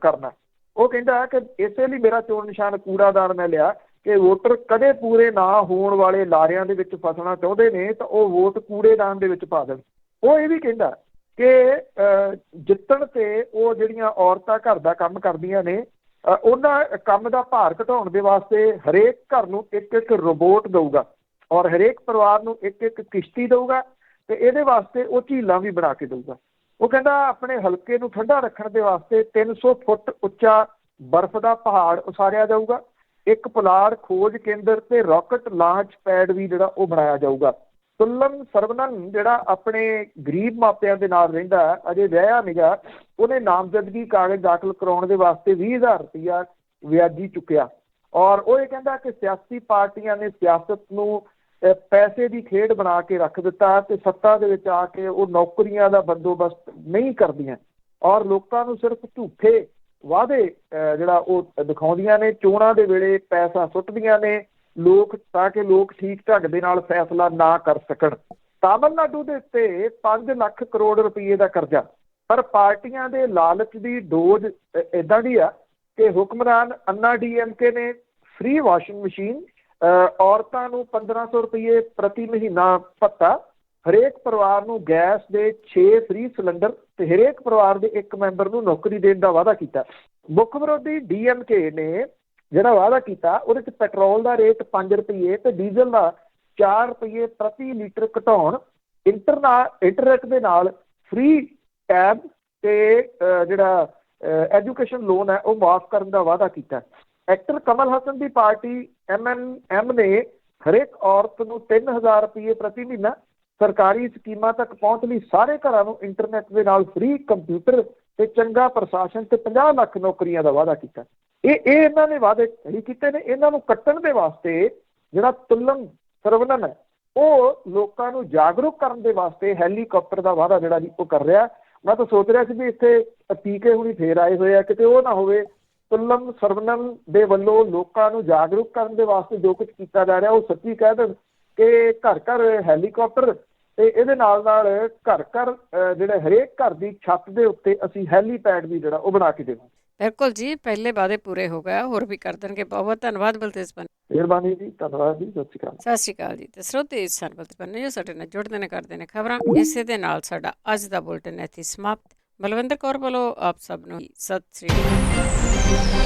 ਕਰਨਾ। ਉਹ ਕਹਿੰਦਾ ਕਿ ਇਸੇ ਲਈ ਮੇਰਾ ਚੋਣ ਨਿਸ਼ਾਨ ਕੂੜਾਦਾਨ ਮੈਂ ਲਿਆ ਕਿ ਵੋਟਰ ਕਦੇ ਪੂਰੇ ਨਾ ਹੋਣ ਵਾਲੇ ਲਾਰਿਆਂ ਦੇ ਵਿੱਚ ਫਸਣਾ ਚਾਹੁੰਦੇ ਨੇ ਤਾਂ ਉਹ ਵੋਟ ਕੂੜੇਦਾਨ ਦੇ ਵਿੱਚ ਪਾ ਦੇਣ। ਉਹ ਇਹ ਵੀ ਕਹਿੰਦਾ ਕਿ ਜਿੱਤਣ ਤੇ ਉਹ ਜਿਹੜੀਆਂ ਔਰਤਾਂ ਘਰ ਦਾ ਕੰਮ ਕਰਦੀਆਂ ਨੇ ਉਹਨਾਂ ਕੰਮ ਦਾ ਭਾਰ ਘਟਾਉਣ ਦੇ ਵਾਸਤੇ ਹਰੇਕ ਘਰ ਨੂੰ ਇੱਕ ਰੋਬੋਟ ਦਊਗਾ ਔਰ ਹਰੇਕ ਪਰਿਵਾਰ ਨੂੰ ਇੱਕ ਕਿਸ਼ਤੀ ਦਊਗਾ ਤੇ ਇਹਦੇ ਵਾਸਤੇ ਉਹ ਝੀਲਾਂ ਵੀ ਬਣਾ ਕੇ ਦਊਗਾ। ਉਹ ਕਹਿੰਦਾ ਆਪਣੇ ਹਲਕੇ ਨੂੰ ਠੰਡਾ ਰੱਖਣ ਦੇ ਵਾਸਤੇ 300 ਫੁੱਟ ਉੱਚਾ ਬਰਫ਼ ਦਾ ਪਹਾੜ ਉਸਾਰਿਆ ਜਾਊਗਾ, ਇੱਕ ਪੁਲਾੜ ਖੋਜ ਕੇਂਦਰ ਤੇ ਰਾਕਟ ਲਾਂਚ ਪੈਡ ਵੀ ਜਿਹੜਾ ਉਹ ਬਣਾਇਆ ਜਾਊਗਾ। ਤੁਲਮ ਸਰਵਨਨ ਜਿਹੜਾ ਆਪਣੇ ਗਰੀਬ ਮਾਪਿਆਂ ਦੇ ਨਾਲ ਰਹਿੰਦਾ, ਅਜੇ ਵਿਆਹਿਆ ਨਿਗਾ, ਉਹਨੇ ਨਾਮਜ਼ਦਗੀ ਕਾਗਜ਼ ਦਾਖਲ ਕਰਾਉਣ ਦੇ ਵਾਸਤੇ 20,000 ਰੁਪਇਆ ਵਿਆਜੀ ਚੁੱਕਿਆ। ਔਰ ਉਹ ਇਹ ਕਹਿੰਦਾ ਕਿ ਸਿਆਸੀ ਪਾਰਟੀਆਂ ਨੇ ਸਿਆਸਤ ਨੂੰ ਪੈਸੇ ਦੀ ਖੇਡ ਬਣਾ ਕੇ ਰੱਖ ਦਿੱਤਾ ਤੇ ਸੱਤਾ ਦੇ ਵਿੱਚ ਆ ਕੇ ਉਹ ਨੌਕਰੀਆਂ ਦਾ ਬੰਦੋਬਸਤ ਨਹੀਂ ਕਰਦੀਆਂ ਔਰ ਲੋਕਾਂ ਨੂੰ ਸਿਰਫ ਝੂਠੇ ਵਾਅਦੇ ਜਿਹੜਾ ਉਹ ਦਿਖਾਉਂਦੀਆਂ ਨੇ। ਚੋਣਾਂ ਦੇ ਵੇਲੇ ਪੈਸਾ ਸੁੱਟਦੀਆਂ ਨੇ ਲੋਕ ਤਾਂ ਕਿ ਲੋਕ ਠੀਕ ਢੰਗ ਦੇ ਨਾਲ ਫੈਸਲਾ ਨਾ ਕਰ ਸਕਣ। ਤਾਮਿਲਨਾਡੂ ਦੇ ਉੱਤੇ 5 ਲੱਖ ਕਰੋੜ ਰੁਪਏ ਦਾ ਕਰਜ਼ਾ, ਪਰ ਪਾਰਟੀਆਂ ਦੇ ਲਾਲਚ ਦੀ ਡੋਜ਼ ਇੱਦਾਂ ਦੀ ਆ ਕਿ ਹੁਕਮਰਾਨ ਅੰਨਾ DMK ਨੇ ਫ੍ਰੀ ਵਾਸ਼ਿੰਗ ਮਸ਼ੀਨ, ਔਰਤਾਂ ਨੂੰ 1500 ਰੁਪਏ ਪ੍ਰਤੀ ਮਹੀਨਾ ਭੱਤਾ, ਹਰੇਕ ਪਰਿਵਾਰ ਨੂੰ ਗੈਸ ਦੇ 6 ਫ੍ਰੀ ਸਿਲੰਡਰ ਤੇ ਹਰੇਕ ਪਰਿਵਾਰ ਦੇ ਇੱਕ ਮੈਂਬਰ ਨੂੰ ਨੌਕਰੀ ਦੇਣ ਦਾ ਵਾਅਦਾ ਕੀਤਾ। ਮੁੱਖ ਵਿਰੋਧੀ DMK ਨੇ ਜਿਹੜਾ ਵਾਅਦਾ ਕੀਤਾ ਉਹਦੇ 'ਚ ਪੈਟਰੋਲ ਦਾ ਰੇਟ 5 ਰੁਪਏ ਤੇ ਡੀਜ਼ਲ ਦਾ 4 ਰੁਪਏ ਪ੍ਰਤੀ ਲੀਟਰ ਘਟਾਉਣ, ਇੰਟਰਨੈਟ ਦੇ ਨਾਲ ਫ੍ਰੀ ਟੈਬ ਤੇ ਜਿਹੜਾ ਐਜੂਕੇਸ਼ਨ ਲੋਨ ਹੈ ਉਹ ਮਾਫ ਕਰਨ ਦਾ ਵਾਅਦਾ ਕੀਤਾ। ਐਕਟਰ ਕਮਲ ਹਸਨ ਦੀ ਪਾਰਟੀ MNM ਨੇ ਹਰੇਕ ਔਰਤ ਨੂੰ 3000 ਰੁਪਏ ਪ੍ਰਤੀ ਮਹੀਨਾ, ਸਰਕਾਰੀ ਸਕੀਮਾਂ ਤੱਕ ਪਹੁੰਚ ਲਈ ਸਾਰੇ ਘਰਾਂ ਨੂੰ ਇੰਟਰਨੈਟ ਦੇ ਨਾਲ ਫ੍ਰੀ ਕੰਪਿਊਟਰ ਤੇ ਚੰਗਾ ਪ੍ਰਸ਼ਾਸਨ ਤੇ 50 ਲੱਖ ਨੌਕਰੀਆਂ ਦਾ ਵਾਅਦਾ ਕੀਤਾ। ਇਹ ਇਹਨਾਂ ਨੇ ਵਾਅਦੇ ਸਹੀ ਕੀਤੇ ਨੇ। ਇਹਨਾਂ ਨੂੰ ਕੱਟਣ ਦੇ ਵਾਸਤੇ ਜਿਹੜਾ ਤੁਲਨ ਸਰਵਨਨ ਹੈ ਉਹ ਲੋਕਾਂ ਨੂੰ ਜਾਗਰੂਕ ਕਰਨ ਦੇ ਵਾਸਤੇ ਹੈਲੀਕਾਪਟਰ ਦਾ ਵਾਅਦਾ ਜਿਹੜਾ ਜੀ ਉਹ ਕਰ ਰਿਹਾ। ਮੈਂ ਤਾਂ ਸੋਚ ਰਿਹਾ ਸੀ ਵੀ ਇੱਥੇ ਪੀਕੇ ਹੁਣੀ ਫੇਰ ਆਏ ਹੋਏ ਆ, ਕਿਤੇ ਉਹ ਨਾ ਹੋਵੇ ਤੁਲਨ ਸਰਵਨਨ ਦੇ ਵੱਲੋਂ ਲੋਕਾਂ ਨੂੰ ਜਾਗਰੂਕ ਕਰਨ ਦੇ ਵਾਸਤੇ ਜੋ ਕੁਝ ਕੀਤਾ ਜਾ ਰਿਹਾ ਉਹ ਸੱਚੀ ਕਹਿ ਦੇਣ ਕਿ ਘਰ ਘਰ ਹੈਲੀਕਾਪਟਰ ਤੇ ਇਹਦੇ ਨਾਲ ਨਾਲ ਘਰ ਘਰ ਜਿਹੜੇ ਹਰੇਕ ਘਰ ਦੀ ਛੱਤ ਦੇ ਉੱਤੇ ਅਸੀਂ ਹੈਲੀਪੈਡ ਵੀ ਜਿਹੜਾ ਉਹ ਬਣਾ ਕੇ ਦੇਵਾਂਗੇ। ਬਿਲਕੁਲ ਜੀ, ਪਹਿਲੇ ਵਾਅਦੇ ਪੂਰੇ ਹੋ ਗਏ, ਹੋਰ ਵੀ ਕਰ ਦੇਣਗੇ। ਬਹੁਤ ਬਹੁਤ ਧੰਨਵਾਦ ਬਲਤੇਜ ਪੰਨੂ। ਮਿਹਰਬਾਨੀ ਜੀ, ਧੰਨਵਾਦ ਜੀ, ਸਤਿ ਸ਼੍ਰੀ ਅਕਾਲ। ਸਤਿ ਸ਼੍ਰੀ ਅਕਾਲ ਜੀ। ਤੇ ਸਰੋਤੇ ਇਸ ਸਨ ਬਲਤੇਜ ਪੰਨੂ ਜੋ ਸਾਡੇ ਨਾਲ ਜੁੜਦੇ ਨੇ, ਕਰਦੇ ਨੇ ਖਬਰਾਂ। ਇਸੇ ਦੇ ਨਾਲ ਸਾਡਾ ਅੱਜ ਦਾ ਬੁਲਟਨ ਇੱਥੇ ਸਮਾਪਤ। ਬਲਵਿੰਦਰ ਕੌਰ ਵੱਲੋਂ ਆਪ ਸਭ ਨੂੰ ਸਤਿ ਸ਼੍ਰੀ ਅਕਾਲ।